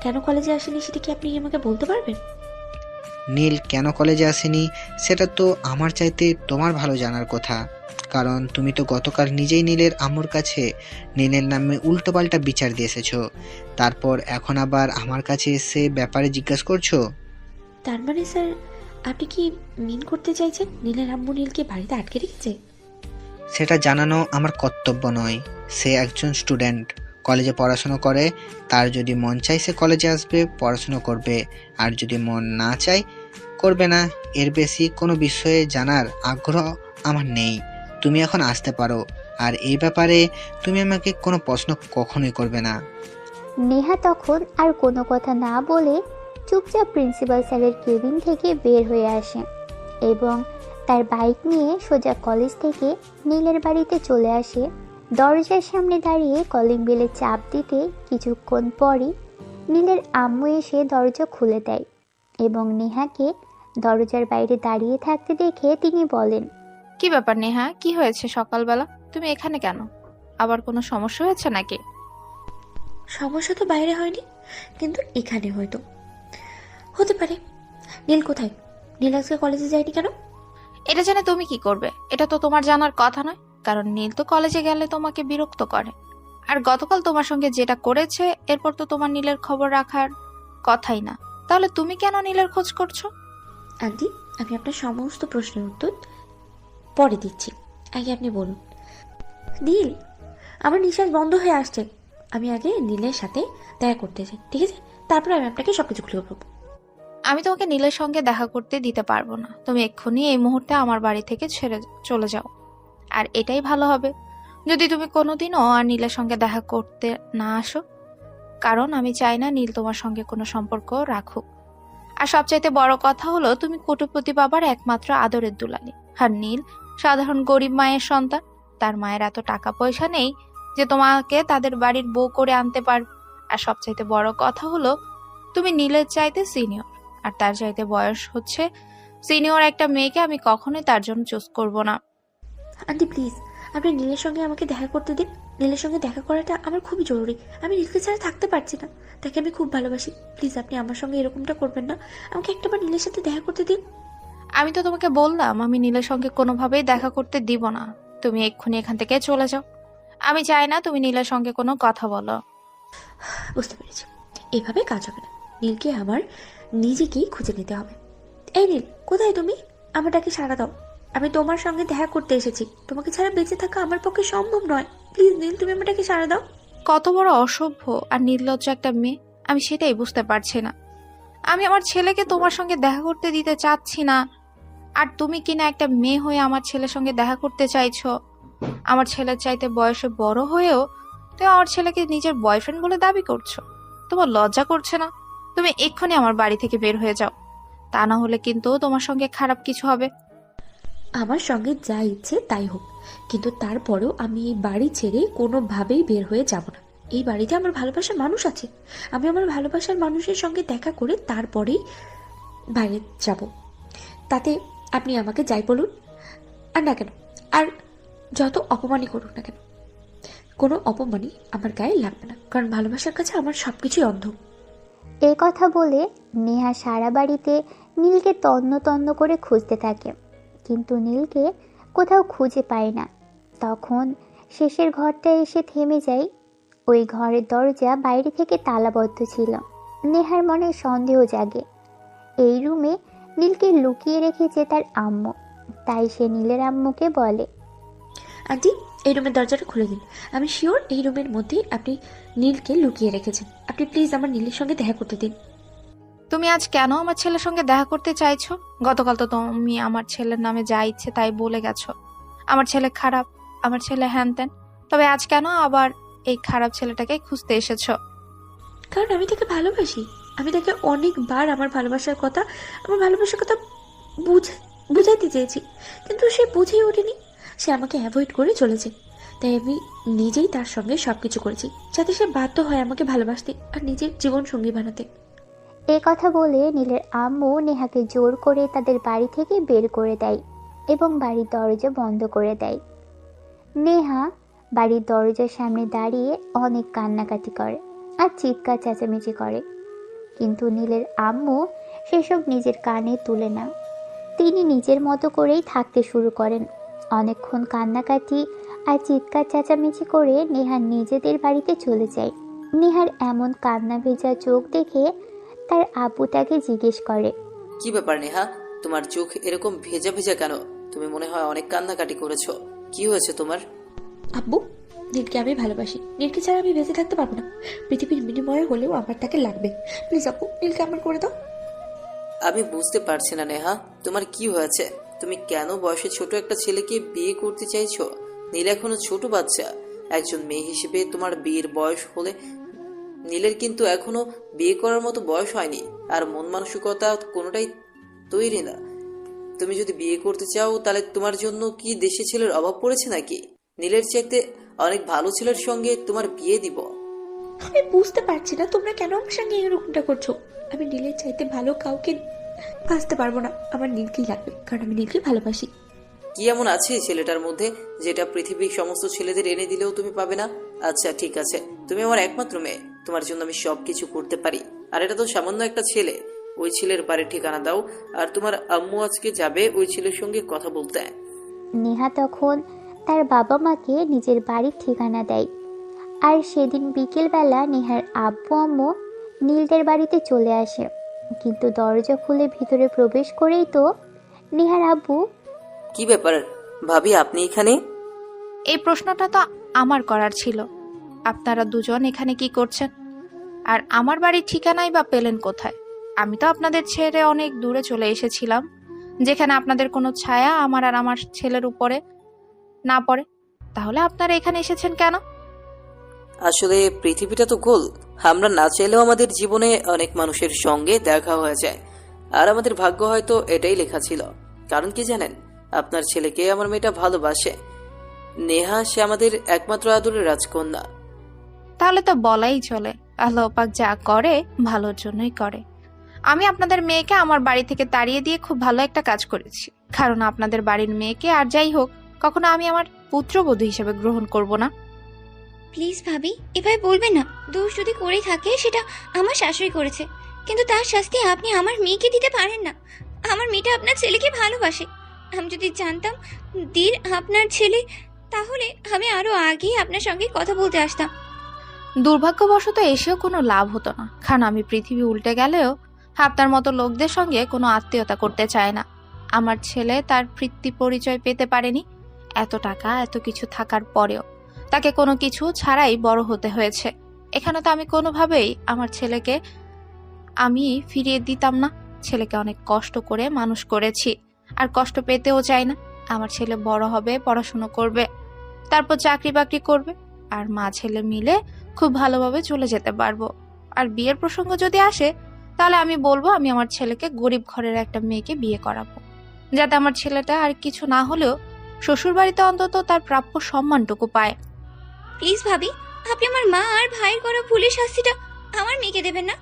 কেন কলেজে আসেনি সেটা কি আপনি আমাকে বলতে পারবেন? নীল কেন কলেজে আসেনি সেটা তো আমার চাইতে তোমার ভালো জানার কথা, কারণ তুমি তো গতকাল নিজেই নীলের আম্মুর কাছে নীলের নামে উল্টোপাল্টা বিচার দিয়ে এসেছো। তারপর এখন আবার আমার কাছে এসে ব্যাপারে জিজ্ঞাসা করছো। তার মানে স্যার, আপনি কি মিন করতে চাইছেন নীলের আম্মু নীলকে বাড়িতে আটকে রেখেছে? সেটা জানানো আমার কর্তব্য নয়। সে একজন স্টুডেন্ট, কলেজে পড়াশোনা করে। তার যদি মন চায় সে কলেজে আসবে, পড়াশোনা করবে, আর যদি মন না চায় করবে না। এর বেশি কোনো বিষয়ে জানার আগ্রহ আমার নেই। তুমি এখন আসতে পারো, আর এই ব্যাপারে তুমি আমাকে কোনো প্রশ্ন কখনোই করবে না। নেহা তখন আর কোনো কথা না বলে চুপচাপ প্রিন্সিপাল স্যারের কেবিন থেকে বের হয়ে আসে এবং তার বাইক নিয়ে সোজা কলেজ থেকে নীলের বাড়িতে চলে আসে। দরজার সামনে দাঁড়িয়ে কলিং বেলে চাপ দিতে কিছুক্ষণ পরই নীলের আম্মু এসে দরজা খুলে দেয় এবং নেহাকে দরজার বাইরে দাঁড়িয়ে থাকতে দেখে তিনি বলেন, কি ব্যাপার নেহা, কি হয়েছে সকালবেলা? তুমি এখানে কেন? আবার কোনো সমস্যা হয়েছে নাকি? সমস্যা তো বাইরে হয়নি, কিন্তু এখানে হয়তো হতে পারে। নীল কোথায়? নীল আজকে কলেজে যায়নি কেন? এটা জেনে তুমি কি করবে? এটা তো তোমার জানার কথা নয়, কারণ নীল তো কলেজে গেলে তোমাকে বিরক্ত করে। আর গতকাল তোমার সঙ্গে যেটা করেছে, এরপর তো তোমার নীলের খবর রাখার কথাই না। তাহলে তুমি কেন নীলের খোঁজ করছো? আন্টি, আমি আপনার সমস্ত প্রশ্নের উত্তর পরে দিচ্ছি, আগে আপনি বলুন। নীল, আমার নিঃশ্বাস বন্ধ হয়ে আসছে। আমি আগে নীলের সাথে দেখা করতে চাই, ঠিক আছে? তারপর আমি আপনাকে সবকিছু খুলে বলবো। আমি তোমাকে নীলের সঙ্গে দেখা করতে দিতে পারবো না। তুমি এক্ষুনি এই মুহূর্তে আমার বাড়ি থেকে ছেড়ে চলে যাও, আর এটাই ভালো হবে যদি তুমি কোনোদিনও আর নীলের সঙ্গে দেখা করতে না আসো, কারণ আমি চাই না নীল তোমার সঙ্গে কোনো সম্পর্ক রাখুক। আর সবচাইতে বড় কথা হলো, তুমি কোটিপতি বাবার একমাত্র আদরের দুলালি, আর নীল সাধারণ গরিব মায়ের সন্তান। তার মায়ের এত টাকা পয়সা নেই যে তোমাকে তাদের বাড়ির বউ করে আনতে পারবে। আর সবচাইতে বড় কথা হলো, তুমি নীলের চাইতে সিনিয়র, আর তার চাইতে বয়স হচ্ছে সিনিয়র একটা মেয়েকে আমি কখনোই তার জন্য চুজ করব না। আন্টি প্লিজ, আপনি নীলের সঙ্গে আমাকে দেখা করতে দিন। নীলের সঙ্গে দেখা করাটা আমার খুবই জরুরি। আমি নীলকে ছাড়া থাকতে পারছি না, তাকে আমি খুব ভালোবাসি। প্লিজ আপনি আমার সঙ্গে এরকমটা করবেন না, আমাকে একটাবার নীলের সাথে দেখা করতে দিন। আমি তো তোমাকে বললাম আমি নীলের সঙ্গে কোনোভাবেই দেখা করতে দিব না। তুমি এক্ষুনি এখান থেকে চলে যাও। আমি চাই না তুমি নীলের সঙ্গে কোনো কথা বলো। বুঝতে পেরেছি, এভাবে কাজ হবে না। নীলকে আমার নিজেকেই খুঁজে নিতে হবে। এই নীল, কোথায় তুমি? আমারটাকে সাড়া দাও। আমি তোমার সঙ্গে দেখা করতে এসেছি, তোমাকে ছাড়া বেঁচে থাকা আমার পক্ষে সম্ভব নয়। প্লিজ নীল, তুমি আমারটাকে সাড়া দাও। কত বড় অসভ্য আর নির্লজ্জ একটা মেয়ে, আমি সেটাই বুঝতে পারছি না। আমি আমার ছেলেকে তোমার সঙ্গে দেখা করতে দিতে চাচ্ছি না, আর তুমি কিনা একটা মেয়ে হয়ে আমার ছেলের সঙ্গে দেখা করতে চাইছো। আমার ছেলের চাইতে বয়সে বড় হয়েও তুমি আমার ছেলেকে নিজের বয়ফ্রেন্ড বলে দাবি করছো। তোমার লজ্জা করছে না? তুমি এক্ষুনি আমার বাড়ি থেকে বের হয়ে যাও, তা না হলে কিন্তু তোমার সঙ্গে খারাপ কিছু হবে। আমার সঙ্গে যা ইচ্ছে তাই হোক, কিন্তু তারপরেও আমি এই বাড়ি ছেড়ে কোনোভাবেই বের হয়ে যাব না। এই বাড়িতে আমার ভালোবাসার মানুষ আছে, আমি আমার ভালোবাসার মানুষের সঙ্গে দেখা করে তারপরেই বাইরে যাব। তাতে আপনি আমাকে যাই বলুন আর না কেন, আর যত অপমানই করুন না কেন, কোনো অপমানই আমার গায়ে লাগবে না, কারণ ভালোবাসার কাছে আমার সব কিছুই অন্ধ। এই কথা বলে নেহা সারা বাড়িতে নীলকে তন্ন তন্ন করে খুঁজতে থাকে, কিন্তু নীলকে কোথাও খুঁজে পায় না। তখন শেষের ঘরটা এসে থেমে যায়। ওই ঘরের দরজা বাইরে থেকে তালাবদ্ধ ছিল। নেহার মনে সন্দেহ জাগে, এই রুমে নীলকে লুকিয়ে রেখেছে তার আম্মু। তাই সে নীলের আম্মুকে বলে, আন্টি এই রুমের দরজাটা খুলে দিন। আমি শিওর এই রুমের মধ্যেই আপনি নীলকে লুকিয়ে রেখেছেন। আপনি প্লিজ আমার নীলের সঙ্গে দেখা করতে দিন। তুমি আজ কেন আমার ছেলের সঙ্গে দেখা করতে চাইছো? গতকাল তো তুমি আমার ছেলের নামে যা ইচ্ছে তাই বলে গেছো। আমার ছেলে খারাপ, আমার ছেলে হ্যান ত্যান। তবে আজ কেন আবার এই খারাপ ছেলেটাকে খুঁজতে এসেছো? কারণ আমি তাকে ভালোবাসি। আমি তাকে অনেকবার আমার ভালোবাসার কথা বুঝাইতে চেয়েছি, কিন্তু সে বুঝেই ওঠেনি। সে আমাকে অ্যাভয়েড করে চলেছে। তাই আমি নিজেই তার সঙ্গে সবকিছু করেছি, যাতে সে বাধ্য হয় আমাকে ভালোবাসতে আর নিজের জীবন সঙ্গী বানাতে। এই কথা বলে নীলের আম্মু নেহাকে জোর করে তাদের বাড়ি থেকে বের করে দেয় এবং বাড়ির দরজা বন্ধ করে দেয়। নেহা বাড়ির দরজার সামনে দাঁড়িয়ে অনেক কান্নাকাটি করে আর চিৎকার চেঁচামেচি করে, কিন্তু নীলের আম্মু সেসব নিজের কানে তুলে না। তিনি নিজের মতো করেই থাকতে শুরু করেন। অনেকক্ষণ কান্নাকাটি আর চিৎকার চেঁচামেচি করে নেহা নিজেদের বাড়িতে চলে যায়। নেহার এমন কান্না ভেজা চোখ দেখে তার আব্বু তাকে জিজ্ঞেস করে, কি ব্যাপার নেহা, তোমার চোখ এরকম ভেজা ভেজা কেন? তুমি মনে হয় অনেক কান্নাকাটি করেছো। কি হয়েছে তোমার? আব্বু, নীলকে আমি ভালোবাসি। নীলকে ছাড়া আমি বেঁচে থাকতে পারবো না। পৃথিবীর বিনিময়ে হলেও আমার তাকে লাগবে। প্লিজ আব্বু, নীলকে আমার করে দাও। আমি বুঝতে পারছি না নেহা, তোমার কি হয়েছে? তুমি কেন বয়সে ছোট একটা ছেলেকে বিয়ে করতে চাইছো? নীল এখনো ছোট বাচ্চা। একজন মেয়ে হিসেবে তোমার বিয়ের বয়স হলে, নীলের কিন্তু এখনো বিয়ে করার মতো বয়স হয়নি, আর মন মানসিকতা কোনোটাই তৈরি না। তুমি যদি বিয়ে করতে চাও তাহলে তোমার জন্য কি দেশে ছেলের অভাব পড়েছে নাকি? নীলের চাইতে অনেক ভালো ছেলের সঙ্গে তোমার বিয়ে দিব। আমি বুঝতে পারছি না তোমরা কেন আমার সঙ্গে এরকমটা করছো। আমি নীলের চাইতে ভালো কাউকে বাঁচতে পারবো না। আমার নীলকেই লাগবে, কারণ আমি নীলকে ভালোবাসি। কি এমন আছে ছেলেটার মধ্যে যেটা পৃথিবীর সমস্ত ছেলেদের এনে দিলেও তুমি পাবে না? আচ্ছা ঠিক আছে, তুমি আমার একমাত্র মেয়ে, তোমার জন্য আমি সবকিছু করতে পারি। আর এটা তো সামান্য একটা ছেলে। ওই ছেলের বাড়ির ঠিকানা দাও, আর তোমার আম্মু আজকে যাবে ওই ছেলের সঙ্গে কথা বলতে। নেহা তখন তার বাবা মাকে নিজের বাড়ির ঠিকানা দেয়। আর সেদিন বিকেলবেলা নেহার আব্বু আম্মু নীলদের বাড়িতে চলে আসে, কিন্তু দরজা খুলে ভিতরে প্রবেশ করেই তো নেহার আব্বু, কি ব্যাপার ভাবি, আপনি এখানে? এই প্রশ্নটা তো আমার করার ছিল। আপনারা দুজন এখানে কি করছেন? আর আমার বাড়ির ঠিকানাই বা পেলেন কোথায়? আমি তো আপনাদের ছেড়ে অনেক দূরে চলে এসেছিলাম, যেখানে আপনাদের কোনো ছায়া আমার আর আমার ছেলের উপরে না পড়ে। তাহলে আপনারা এখানে এসেছেন কেন? আসলে পৃথিবীটা তো গোল। আমরা না চাইলেও আমাদের জীবনে অনেক মানুষের সঙ্গে দেখা হয়ে যায়, আর আমাদের ভাগ্য হয়তো এটাই লেখা ছিল। কারণ কি জানেন, আপনার ছেলেকে আমার মেয়েটা ভালোবাসে। নেহা সে আমাদের একমাত্র আদরের রাজকন্যা। তাহলে তো বলাই চলে, আল্লাহ পাক যা করে ভালোর জন্যই করে। আমি আপনাদের মেয়েকে আমার বাড়ি থেকে তাড়িয়ে দিয়ে খুব ভালো একটা কাজ করেছি, কারণ আপনাদের বাড়ির মেয়েকে আর যাই হোক কখনো আমি আমার পুত্রবধূ হিসেবে গ্রহণ করব না। প্লিজ ভাবি, এভাবে বলবেন না। দোষ যদি করে থাকে সেটা আমার শাশুড়ি করেছে, কিন্তু তার শাস্তি আপনি আমার মেয়েকে দিতে পারেন না। আমার মেয়েটা আপনার ছেলেকে ভালোবাসে। আমি যদি জানতাম দীর আপনার ছেলে, তাহলে আমি আরো আগেই আপনার সঙ্গে কথা বলতে আসতাম। দুর্ভাগ্যবশত এসেও কোনো লাভ হতো না, কারণ আমি পৃথিবী উল্টে গেলেও আপনার মতো লোকদের সঙ্গে কোনো আত্মীয়তা করতে চায় না। আমার ছেলে তার পিতৃ পরিচয় পেতে পারেনি। এত টাকা এত কিছু থাকার পরেও তাকে কোনো কিছু ছাড়াই বড় হতে হয়েছে। এখানে তো আমি কোনোভাবেই আমার ছেলেকে আমি ফিরিয়ে দিতাম না। ছেলেকে অনেক কষ্ট করে মানুষ করেছি, আর কষ্ট পেতেও চাই না। আমার ছেলে বড় হবে, পড়াশুনো করবে, তারপর চাকরি বাকরি করবে, আর মা ছেলে মিলে খুব ভালোভাবে চলে যেতে পারবো। আর বিয়ের প্রসঙ্গ যদি আসে, তাহলে আমি বলবো আমি আমার ছেলেকে গরিব ঘরের একটা মেয়েকে বিয়ে করাবো, যাতে আমার ছেলেটা আর কিছু না হলেও শ্বশুর বাড়িতে অন্তত তার প্রাপ্য সম্মানটুকু পায়। প্লিজ ভাবি, আপনি আমার মা আর ভাইয়ের করা ভুলের শাস্তিটা আমার মেয়েকে দেবেন না।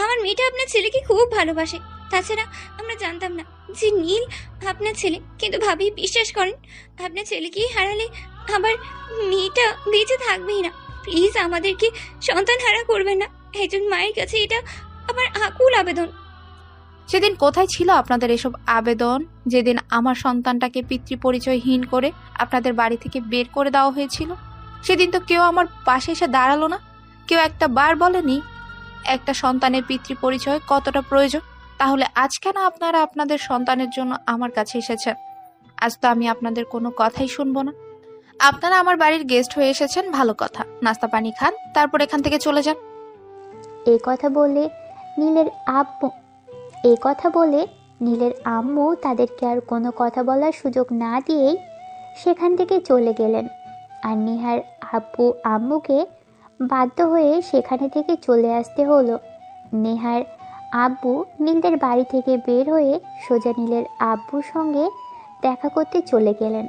আমার মেয়েটা আপনার ছেলেকে খুব ভালোবাসে। তাছাড়া আমরা জানতাম না যে নীল আপনার ছেলে। কিন্তু ভাবি, বিশ্বাস করেন, আপনার ছেলেকে হারালে আবার মেয়েটা বেঁচে থাকবেই না। প্লিজ আমাদেরকে সন্তান হারা করবেন না। একজন মায়ের কাছে এটা আমার আকুল আবেদন। সেদিন কোথায় ছিল আপনাদের এসব আবেদন, যেদিন আমার সন্তানটাকে পিতৃ পরিচয়হীন করে আপনাদের বাড়ি থেকে বের করে দেওয়া হয়েছিল? সেদিন তো কেউ আমার পাশে এসে দাঁড়ালো না। কেউ একটা বার বলেনি একটা সন্তানের পিতৃ পরিচয় কতটা প্রয়োজন। তাহলে আজ কেন আপনারা আপনাদের সন্তানের জন্য আমার কাছে এসেছেন? আজ তো আমি আপনাদের কোনো কথাই শুনবো না। আপনারা আমার বাড়ির গেস্ট হয়ে এসেছেন, ভালো কথা। নাস্তা পানি খান, তারপর এখান থেকে চলে যান। এই কথা বলে নীলের আম্মু তাদেরকে আর কোনো কথা বলার সুযোগ না দিয়েই সেখান থেকে চলে গেলেন। আর নেহার আব্বু আম্মুকে বাধ্য হয়ে সেখানে থেকে চলে আসতে হলো। নেহার আব্বু নীলদের বাড়ি থেকে বের হয়ে সোজা নীলের আব্বুর সঙ্গে দেখা করতে চলে গেলেন।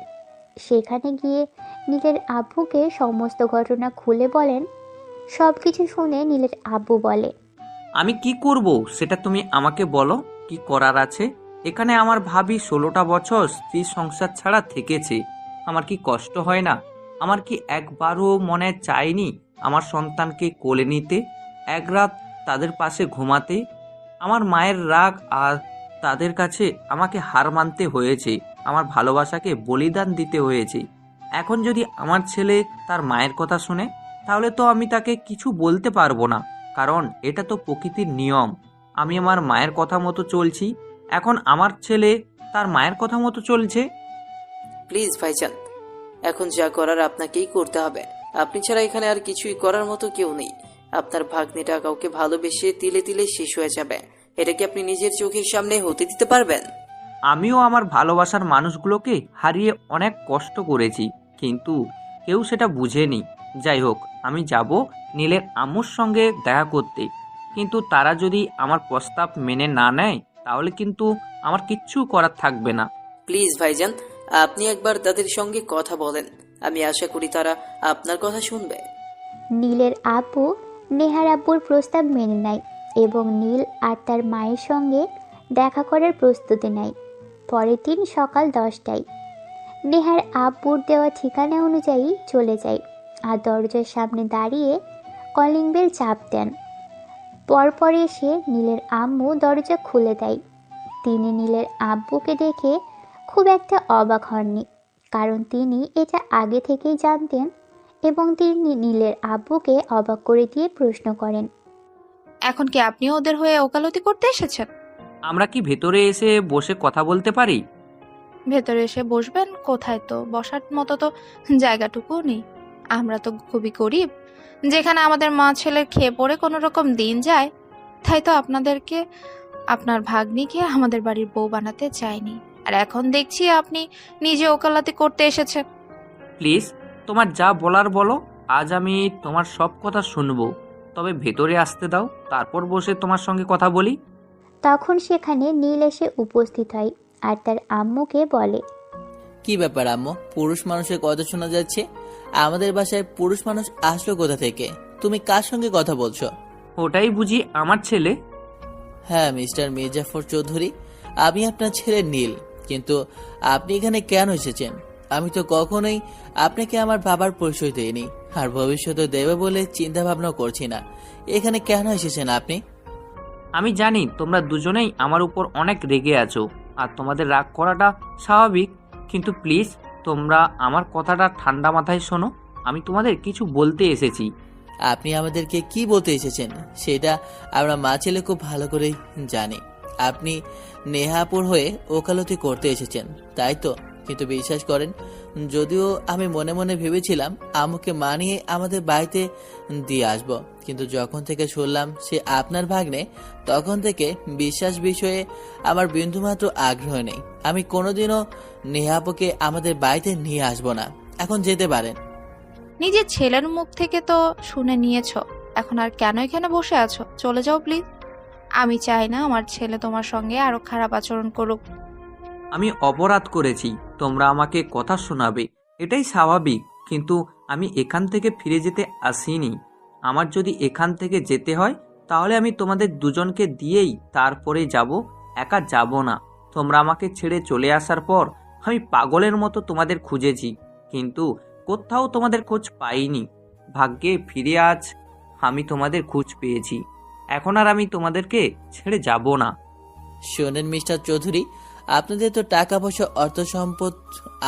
সেখানে গিয়ে নীলের আব্বুকে সমস্ত ঘটনা খুলে বলেন। সব কিছু শুনে নীলের আব্বু বলে, আমি কি করব সেটা তুমি আমাকে বলো, কি করার আছে? এখানে আমার ভাবি 16টা বছর স্ত্রী সংসার ছাড়া থেকেছে। আমার কি কষ্ট হয় না? আমার কি একবারও মনে চায়নি আমার সন্তানকে কোলে নিতে, এক রাত তাদের পাশে ঘুমাতে? আমার মায়ের রাগ আর তাদের কাছে আমাকে হার মানতে হয়েছে, আমার ভালোবাসাকে বলিদান দিতে হয়েছে। এখন যদি আমার ছেলে তার মায়ের কথা শুনে, তাহলে তো আমি তাকে কিছু বলতে পারবো না, কারণ এটা তো প্রকৃতির নিয়ম। আমি আমার মায়ের কথা মতো চলছি, এখন আমার ছেলে তার মায়ের কথা মতো চলছে। প্লিজ ভাইজান, এখন যা করার আপনাকেই করতে হবে। আপনি ছাড়া এখানে আর কিছুই করার মতো কেউ নেই। আপনার ভাগ্নিটা কাউকে ভালোবেসে তিলে তিলে শেষ হয়ে যাবে, এটা কি আপনি নিজের চোখের সামনে হতে দিতে পারবেন? আমিও আমার ভালোবাসার মানুষগুলোকে হারিয়ে অনেক কষ্ট করেছি, কিন্তু কেউ সেটা বুঝেনি। যাই হোক, আমি যাব নীলের আম্মুর সঙ্গে দেখা করতে, কিন্তু তারা যদি আমার প্রস্তাব মেনে না নেয়, তাহলে কিন্তু আমার কিচ্ছু করার থাকবে না। প্লিজ ভাইজান, আপনি একবার তাদের সঙ্গে কথা বলেন, আমি আশা করি তারা আপনার কথা শুনবে। নীলের আব্বু নেহার আব্বুর প্রস্তাব মেনে নেয় এবং নীল আর তার মায়ের সঙ্গে দেখা করার প্রস্তুতি নেয়। পরের দিন সকাল 10টায় নেহার আব্বুর দেওয়া ঠিকানা অনুযায়ী চলে যায় আর দরজার সামনে দাঁড়িয়ে কলিং বেল চাপ দেন। পরপর এসে নীলের আম্মু দরজা খুলে দেয়। তিনি নীলের আব্বুকে দেখে খুব একটা অবাক হননি, কারণ তিনি এটা আগে থেকেই জানতেন এবং তিনি নীলের আব্বুকে অবাক করে দিয়ে প্রশ্ন করেন, এখন কি আপনিও ওদের হয়ে ওকালতি করতে এসেছেন? আমরা কি ভেতরে এসে বসে কথা বলতে পারি? ভেতরে এসে বসবেন কোথায়? তো বসার মতো তো জায়গাটুকুও নেই। আমরা তো খুবই গরিব, যেখানে আমাদের মা ছেলের খেয়ে পড়ে কোনো রকম দিন যায়। তাই তো আপনাদেরকে, আপনার ভাগ্নিকে আমাদের বাড়ির বউ বানাতে চাইনি, আর এখন দেখছি আপনি নিজে ওকালতি করতে এসেছেন। প্লিজ, তোমার যা বলার বলো, আজ আমি তোমার সব কথা শুনবো। তবে ভেতরে আসতে দাও, তারপর বসে তোমার সঙ্গে কথা বলি। তখন সেখানে নীল এসে উপস্থিত হয় আর তার আম্মুকে বলে, কি ব্যাপার আম্মু, পুরুষ মানুষের কথা শোনা যাচ্ছে? আমাদের বাসায় পুরুষ মানুষ আসলো কোথা থেকে? তুমি কার সঙ্গে কথা বলছো? ওটাই বুঝি আমার ছেলে? হ্যাঁ মিস্টার মির্জাফর চৌধুরী, আমি আপনার ছেলে নীল। কিন্তু আপনি এখানে কেন এসেছেন? আমি তো কখনোই আপনাকে আমার বাবার পরিচয় দেইনি, আর ভবিষ্যতে দেবে বলে চিন্তা ভাবনা করছি না। এখানে কেন এসেছেন আপনি? আমি জানি তোমরা দুজনেই আমার উপর অনেক রেগে আছো, আর তোমাদের রাগ করাটা স্বাভাবিক, কিন্তু প্লিজ তোমরা আমার কথাটা ঠান্ডা মাথায় শোনো। আমি তোমাদের কিছু বলতে এসেছি। আপনি আমাদেরকে কি বলতে এসেছেন সেটা আমরা মা ছেলে খুব ভালো করেই জানি। আপনি নেহাপুর হয়ে ওকালতি করতে এসেছেন, তাই তো? কিন্তু বিশ্বাস করেন, যদিও আমি মনে মনে ভেবেছিলাম আম্মুকে মানিয়ে আমাদের বাড়িতে দিয়ে আসব, কিন্তু যখন থেকে শুনলাম সে আপনার ভাগ্নে, তখন থেকে বিশ্বাস বিষয়ে আমার বিন্দুমাত্র আগ্রহ নেই। আমি কোনোদিনও নেহাপুকে আমাদের বাড়িতে নিয়ে আসব না। এখন যেতে পারেন। নিজের ছেলের মুখ থেকে তো শুনে নিয়েছো, এখন আর কেন এখানে বসে আছো? চলে যাও প্লিজ। আমি চাই না আমার ছেলে তোমার সঙ্গে আরো খারাপ আচরণ করুক। আমি অপরাধ করেছি, তোমরা আমাকে কথা শোনাবে, এটাই স্বাভাবিক, কিন্তু আমি এখান থেকে ফিরে যেতে আসিনি। আমার যদি এখান থেকে যেতে হয়, তাহলে আমি তোমাদের দুজনকে দিয়েই তারপরে যাব, একা যাব না। তোমরা আমাকে ছেড়ে চলে আসার পর আমি পাগলের মতো তোমাদের খুঁজেছি, কিন্তু কোথাও তোমাদের খোঁজ পাইনি। ভাগ্যে ফিরে আজ আমি তোমাদের খোঁজ পেয়েছি। এখন আর আমি তোমাদেরকে ছেড়ে যাব না। শোনেন মিস্টার চৌধুরী, আপনাদের তো টাকা পয়সা, অর্থ সম্পদ,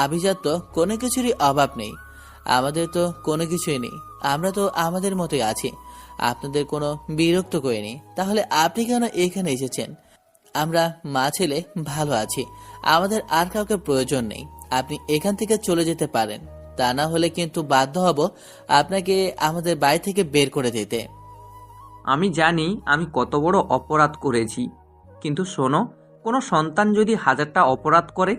আভিজাত্য কোনো কিছুরই অভাব নেই। আমাদের তো কোনো কিছুই নেই, আমরা তো আমাদের মতোই আছি। আপনাদের কোনো বিরক্ত করিনি, তাহলে আপনি কেন এখানে এসেছেন? আমরা মা ছেলে ভালো আছি, আমাদের আর কাউকে প্রয়োজন নেই। আপনি এখান থেকে চলে যেতে পারেন, তা না হলে কিন্তু বাধ্য হব আপনাকে আমাদের বাড়ি থেকে বের করে দিতে। আমি জানি আমি কত বড় অপরাধ করেছি, কিন্তু শোনো, কোনো সন্তান যদি 1000টা অপরাধ করে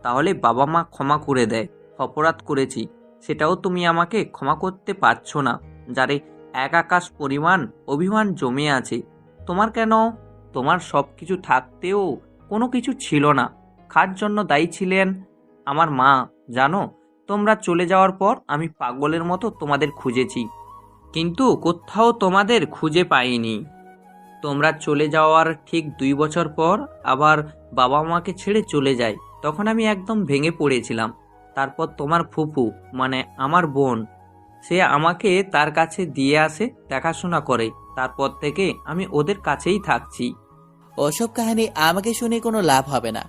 তাহলে বাবা মা ক্ষমা করে দেয়। অপরাধ করেছি, সেটাও তুমি আমাকে ক্ষমা করতে পারছো না, যারে এক আকাশ পরিমাণ অভিমান জমে আছে। তোমার কেন? তোমার সব কিছু থাকতেও কোনো কিছু ছিল না। কার জন্য দায়ী ছিলেন? আমার মা। জানো, তোমরা চলে যাওয়ার পর আমি পাগলের মতো তোমাদের খুঁজেছি, কিন্তু কোথাও তোমাদের খুঁজে পাইনি। তোমরা চলে যাওয়ার ঠিক 2 বছর পর আবার বাবা মাকে ছেড়ে চলে যায়। তখন আমি একদম ভেঙে পড়েছিলাম। তারপর তোমার ফুফু, মানে আমার বোন, সে আমাকে তার কাছে দিয়ে আসে, দেখাশোনা করে। তারপর থেকে আমি ওদের কাছেই থাকছি। ওসব কাহিনী আমাকে শুনে কোনো লাভ হবে না।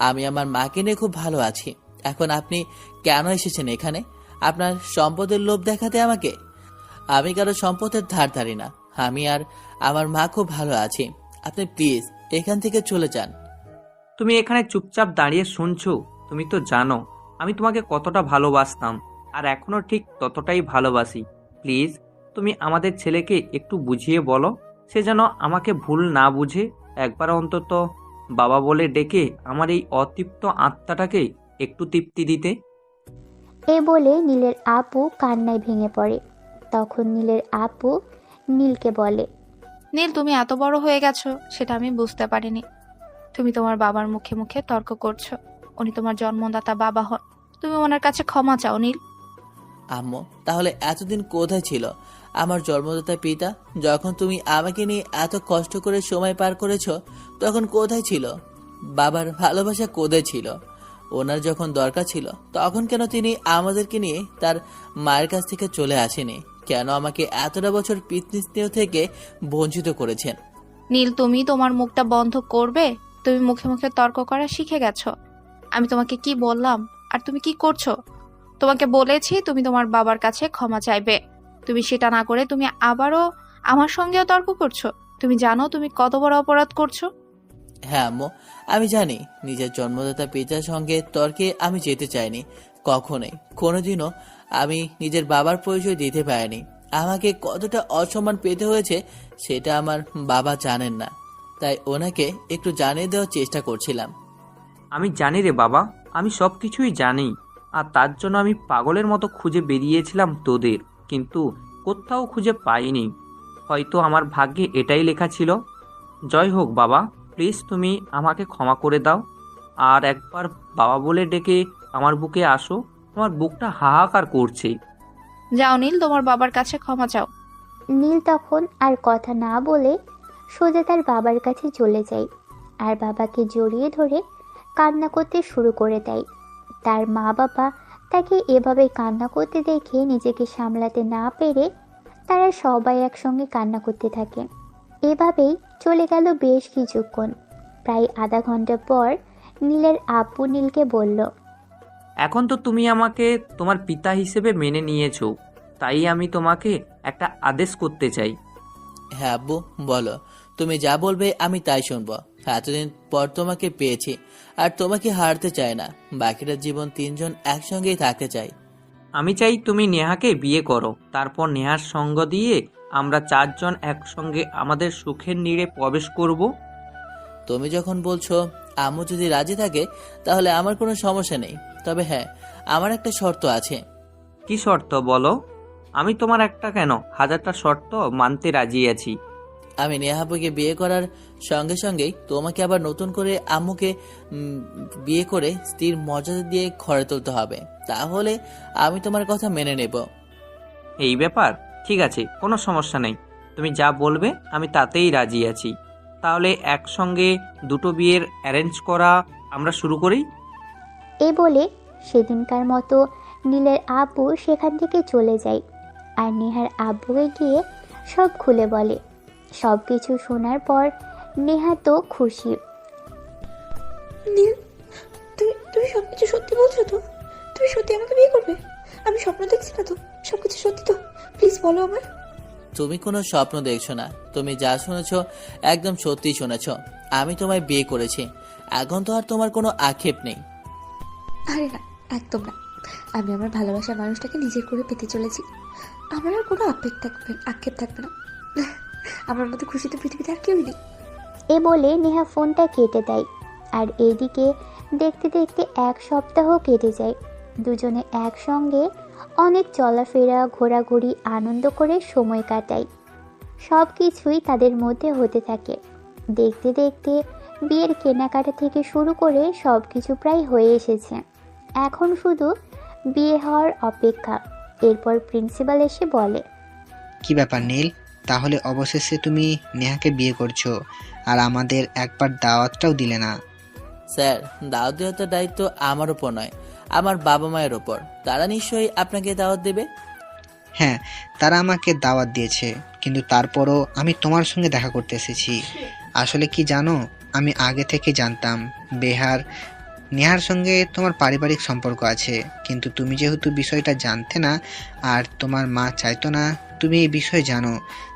আমি আমার মাকে নিয়ে খুব ভালো আছি। এখন আপনি কেন এসেছেন এখানে? আপনার সম্পদের লোভ দেখাতে আমাকে? আমি কারো সম্পদের ধার ধারি না। আমি আর আমার মা খুব ভালো আছি। আপনি প্লিজ এখান থেকে চলে যান। তুমি এখানে চুপচাপ দাঁড়িয়ে শুনছো? তুমি তো জানো আমি তোমাকে কতটা ভালোবাসতাম, আর এখনো ঠিক ততটাই ভালোবাসি। প্লিজ তুমি আমাদের ছেলেকে একটু বুঝিয়ে বলো, সে যেন আমাকে ভুল না বুঝে। একবার অন্তত বাবা বলে ডেকে আমার এই অতৃপ্ত আত্মাটাকে একটু তৃপ্তি দিতে। এ বলে নীলের আপু কান্নায় ভেঙে পড়ে। তখন নীলের আপু নীলকে বলে, নীল, তুমি এত বড় হয়ে গেছো সেটা আমি বুঝতে পারিনি। তুমি তোমার বাবার মুখে মুখে তর্ক করছো। উনি তোমার জন্মদাতা বাবা হন। তুমি ওনার কাছে ক্ষমা চাও নীল। আম্মু, তাহলে এতদিন কোথায় ছিল আমার জন্মদাতা পিতা? যখন তুমি আমাকে নিয়ে এত কষ্ট করে সময় পার করেছো তখন কোথায় ছিল? বাবার ভালোবাসা কোথায় ছিল? ওনার যখন দরকার ছিল তখন কেন তিনি আমাদেরকে নিয়ে তার মায়ের কাছ থেকে চলে আসেনি? কেন আমাকে এতটা বছর পিতৃ স্নেহ থেকে বঞ্চিত করেছেন? নীল, তুমি তোমার মুখটা বন্ধ করবে? তুমি মুখে মুখে তর্ক করা শিখে গেছো। আমি তোমাকে কি বললাম আর তুমি কি করছো? তোমাকে বলেছি তুমি তোমার বাবার কাছে ক্ষমা চাইবে। তুমি সেটা না করে তুমি আবারও আমার সঙ্গেও তর্ক করছো। তুমি জানো তুমি কত বড় অপরাধ করছো? হ্যাঁ আম্মু, আমি জানি। নিজের জন্মদাতা পিতার সঙ্গে তর্কে আমি যেতে চাইনি কখনোই। কোনোদিনও আমি নিজের বাবার পরিচয় দিতে পারিনি। আমাকে কতটা অসম্মান পেতে হয়েছে সেটা আমার বাবা জানেন না, তাই ওনাকে একটু জানিয়ে দেওয়ার চেষ্টা করছিলাম। আমি জানি রে বাবা, আমি সব কিছুই জানি, আর তার জন্য আমি পাগলের মতো খুঁজে বেরিয়েছিলাম তোদের, কিন্তু কোথাও খুঁজে পাইনি। হয়তো আমার ভাগ্যে এটাই লেখা ছিল। জয় হোক বাবা, প্লিজ তুমি আমাকে ক্ষমা করে দাও। আর একবার বাবা বলে ডেকে আমার বুকে আসো, আমার বুকটা হাহাকার করছে। যাও নীল, তোমার বাবার কাছে ক্ষমা চাও। নীল তখন আর কথা না বলে সোজা তার বাবার কাছে চলে যায় আর বাবাকে জড়িয়ে ধরে কান্না করতে শুরু করে দেয়। তার মা বাবা তাকে এভাবে কান্না করতে দেখে নিজেকে সামলাতে না পেরে তারা সবাই একসঙ্গে কান্না করতে থাকে। এভাবেই চলে গেল বেশ কিছুক্ষণ। প্রায় আধা ঘন্টা পর নীলের আব্বু নীলকে বলল, এখন তো তুমি আমাকে তোমার পিতা হিসেবে মেনে নিয়েছো, তাই আমি তোমাকে একটা আদেশ করতে চাই। হ্যাঁ আব্বু, বলো। তুমি যা বলবে আমি তাই শুনবো। এতদিন পর তোমাকে পেয়েছি আর তোমাকে হারতে চাই না। বাকিটা জীবন 3 জন একসঙ্গেই থাকতে চাই। আমি চাই তুমি নেহাকে বিয়ে করো, তারপর নেহার সঙ্গ দিয়ে আমরা 4 জন একসঙ্গে আমাদের সুখের নীড়ে প্রবেশ করব। তুমি যখন বলছো আম্মু যদি রাজি থাকে তাহলে আমার কোনো সমস্যা নেই। তবে হ্যাঁ, আমার একটা শর্ত আছে। কি শর্ত বলো? আমি তোমার একটা কেন 1000টা শর্ত মানতে রাজি আছি। আমি নেহাপুকে বিয়ে করার সঙ্গে সঙ্গেই তোমাকে আবার নতুন করে আম্মুকে বিয়ে করে স্ত্রীর মর্যাদা দিয়ে ঘরে তুলতে হবে। তাহলে আমি তোমার কথা মেনে নেব। এই ব্যাপার? ঠিক আছে, কোনো সমস্যা নেই। তুমি যা বলবে আমি তাতেই রাজি আছি। তাহলে একসঙ্গে 2টো বিয়ের অ্যারেঞ্জ করা আমরা শুরু করি। এ বলে সেদিনকার মতো নীলের আব্বু সেখান থেকে চলে যায় আর নেহার আব্বুকে গিয়ে সব খুলে বলে। সব কিছু শোনার পর নেহা তো খুশি। নীল, তুমি সবকিছু সত্যি বলছো তো? তুমি সত্যি আমাকে বিয়ে করবে? আমি স্বপ্ন দেখছি না তো? সবকিছু সত্যি তো? প্লিজ বলো আমার। তুমি কোনো স্বপ্ন দেখছো না। তুমি যা শুনেছ একদম সত্যি শুনেছ। আমি তোমায় বিয়ে করেছি। এখন তো আর তোমার কোনো আক্ষেপ নেই। আরে না, একদম না। আমি আমার ভালোবাসার মানুষটাকে নিজের করে পেতে চলেছি। আমার আর কোনো আক্ষেপ থাকবে না। আমার মতো খুশি তো পৃথিবীতে আর কেউই নেই। এ বলে নেহা ফোনটা কেটে দেয়। আর এইদিকে দেখতে দেখতে 1 সপ্তাহ কেটে যায়। দুজনে একসঙ্গে অনেক চলাফেরা, ঘোরাঘুরি, আনন্দ করে সময় কাটায়। সব কিছুই তাদের মধ্যে হতে থাকে। দেখতে দেখতে বিয়ের কেনাকাটা থেকে শুরু করে সব কিছু প্রায় হয়ে এসেছে। এখন শুধু বিয়ে হওয়ার অপেক্ষা। এরপর প্রিন্সিপাল এসে বলে, কি ব্যাপার নীল, তাহলে অবশেষে তুমি নেহাকে বিয়ে করছো আর আমাদের একবার দাওয়াতটাও দিলে না? স্যার, দাওয়াত দেওয়ার তো দায়িত্ব আমার উপর নয়, আমার বাবা মায়ের ওপর। তারা নিশ্চয়ই আপনাকে দাওয়াত দেবে। হ্যাঁ, তারা আমাকে দাওয়াত দিয়েছে, কিন্তু তারপরও আমি তোমার সঙ্গে দেখা করতে এসেছি। আসলে কি জানো, আমি আগে থেকে জানতাম নেহার সঙ্গে তোমার পারিবারিক সম্পর্ক আছে, কিন্তু তুমি যেহেতু বিষয়টা জানতে না আর তোমার মা চাইতো না তুমি এই বিষয়ে জানো,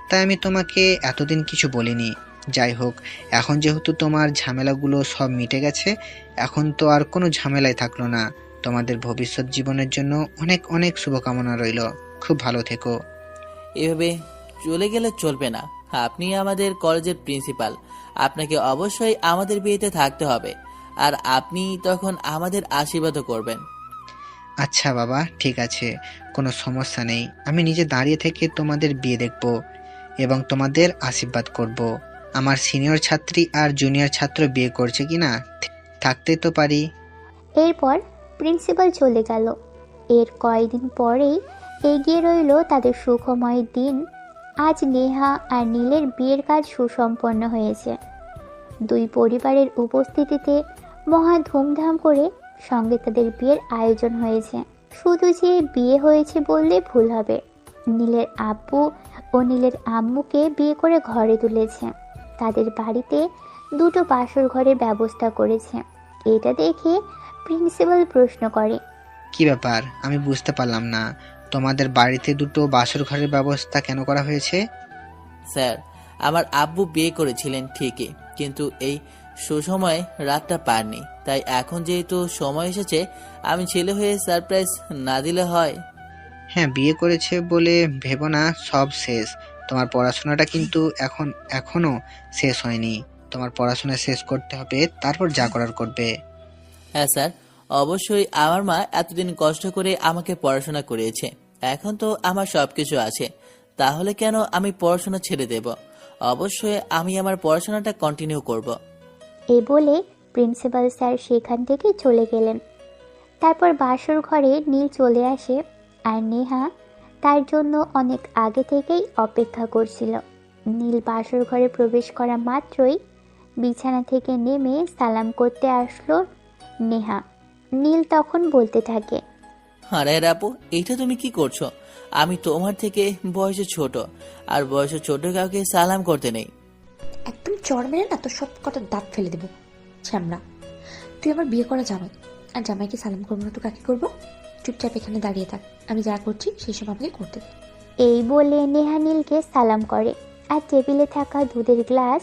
তাই আমি তোমাকে এতদিন কিছু বলিনি। যাই হোক, এখন যেহেতু তোমার ঝামেলাগুলো সব মিটে গেছে, এখন তো আর কোনো ঝামেলাই থাকলো না। তোমাদের ভবিষ্যৎ জীবনের জন্য অনেক অনেক শুভকামনা রইল। খুব ভালো থেকো। এভাবে চলে গেলে চলবে না। আপনি আমাদের কলেজের প্রিন্সিপাল, আপনাকে অবশ্যই আমাদের বিয়েতে থাকতে হবে। আর আপনি তখন আমাদের আশীর্বাদও করবেন। আচ্ছা বাবা, ঠিক আছে, কোনো সমস্যা নেই। আমি নিজে দাঁড়িয়ে থেকে তোমাদের বিয়ে দেখব এবং তোমাদের আশীর্বাদ করব। আমার সিনিয়র ছাত্রী আর জুনিয়র ছাত্র বিয়ে করছে কিনা থাকতে তো পারি। এরপর প্রিন্সিপাল চলে গেল। এর কয়েকদিন পরেই এগিয়ে রইল তাদের সুখময় দিন। আজ নেহা আর নীলের বিয়ের কাজ সুসম্পন্ন হয়েছে। দুই পরিবারের উপস্থিতিতে মহা ধুমধাম করে সঙ্গে তাদের বিয়ের আয়োজন হয়েছে। শুধু যে বিয়ে হয়েছে বললে ভুল হবে, নীলের আব্বু ও নীলের আম্মুকে বিয়ে করে ঘরে তুলেছে। তাদের বাড়িতে 2টো বাসর ঘরের ব্যবস্থা করেছে। এটা দেখে প্রিন্সিপাল প্রশ্ন করে, কি ব্যাপার, আমি বুঝতে পারলাম না, তোমাদের বাড়িতে 2টো বাসর ঘরের ব্যবস্থা কেন করা হয়েছে? স্যার, আমার আব্বু বিয়ে করেছিলেন ঠিকই, কিন্তু এই সুসময়ে রাতটা পাননি। তাই এখন যেহেতু সময় এসেছে, আমি ছেলে হয়ে সারপ্রাইজ না দিলে হয়। হ্যাঁ, বিয়ে করেছে বলে ভেবো না সব শেষ। তোমার পড়াশোনাটা কিন্তু এখনো শেষ হয়নি। তোমার পড়াশোনা শেষ করতে হবে, তারপর যা করার করবে। হ্যাঁ স্যার, অবশ্যই। আমার মা এতদিন কষ্ট করে আমাকে পড়াশোনা করিয়েছে, এখন তো আমার সবকিছু আছে। তাহলে কেন আমি পড়াশোনা ছেড়ে দেব? অবশ্যই আমি আমার পড়াশোনাটা কন্টিনিউ করব। এ বলে প্রিন্সিপাল স্যার সেখান থেকে চলে গেলেন। তারপর বাসর ঘরে নীল চলে আসে আর নেহা তার জন্য অনেক আগে থেকেই অপেক্ষা করছিল। নীল বাসর ঘরে প্রবেশ করা মাত্রই বিছানা থেকে নেমে সালাম করতে আসলো নেহা। নীল তখন বলতে থাকে, আরে আপু, এটা তুমি কি করছো? আমি তোমার থেকে বয়সে ছোট, আর বয়সে ছোট কাউকে সালাম করতে নেই। একদম চড় মেরে না তো সব কটা দাঁত ফেলে দেবো ছ্যামড়া। তুই আমার বিয়ে করা জামাই, আর জামাইকে সালাম করবো না তো কাকে করবো? চুপচাপ এখানে দাঁড়িয়ে থাক, আমি যা করছি সেই সব আমাকে করতে দে। এই বলে নেহা নীলকে সালাম করে আর টেবিলে থাকা দুধের গ্লাস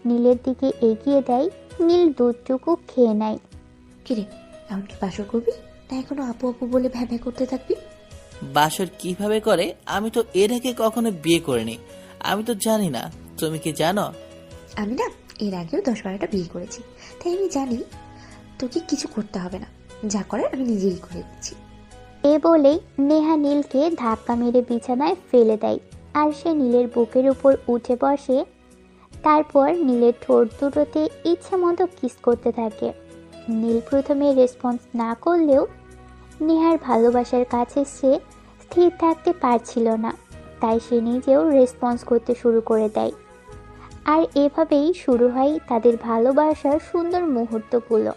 নীলের দিকে এগিয়ে দেয়। নীল দুধটুকু খেয়ে নেয়। কিরে, এখন কি বাসর করবি না এখনো আপু আপু বলে ভ্যা ভ্যা করতে থাকবি? বাসর কিভাবে করে আমি তো এর আগে কখনো বিয়ে করিনি, আমি তো জানি না। তুমি কি জানো? আমি না এর আগেও 10-12টা বিয়ে করেছি, তাই আমি জানি তোকে কিছু করতে হবে না, যা করার আমি নিজেই করে দিচ্ছি। এ বলেই নেহা নীলকে ধাক্কা মেরে বিছানায় ফেলে দেয় আর সে নীলের বুকের উপর উঠে বসে। তারপর নীলের ঠোঁট দুটোতে ইচ্ছে মতো কিস করতে থাকে। নীল প্রথমে রেসপন্স না করলেও নেহার ভালোবাসার কাছে সে স্থির থাকতে পারছিল না, তাই সে নিজেও রেসপন্স করতে শুরু করে দেয়। আর এভাবেই শুরু হয় তাদের ভালোবাসার সুন্দর মুহূর্তগুলো।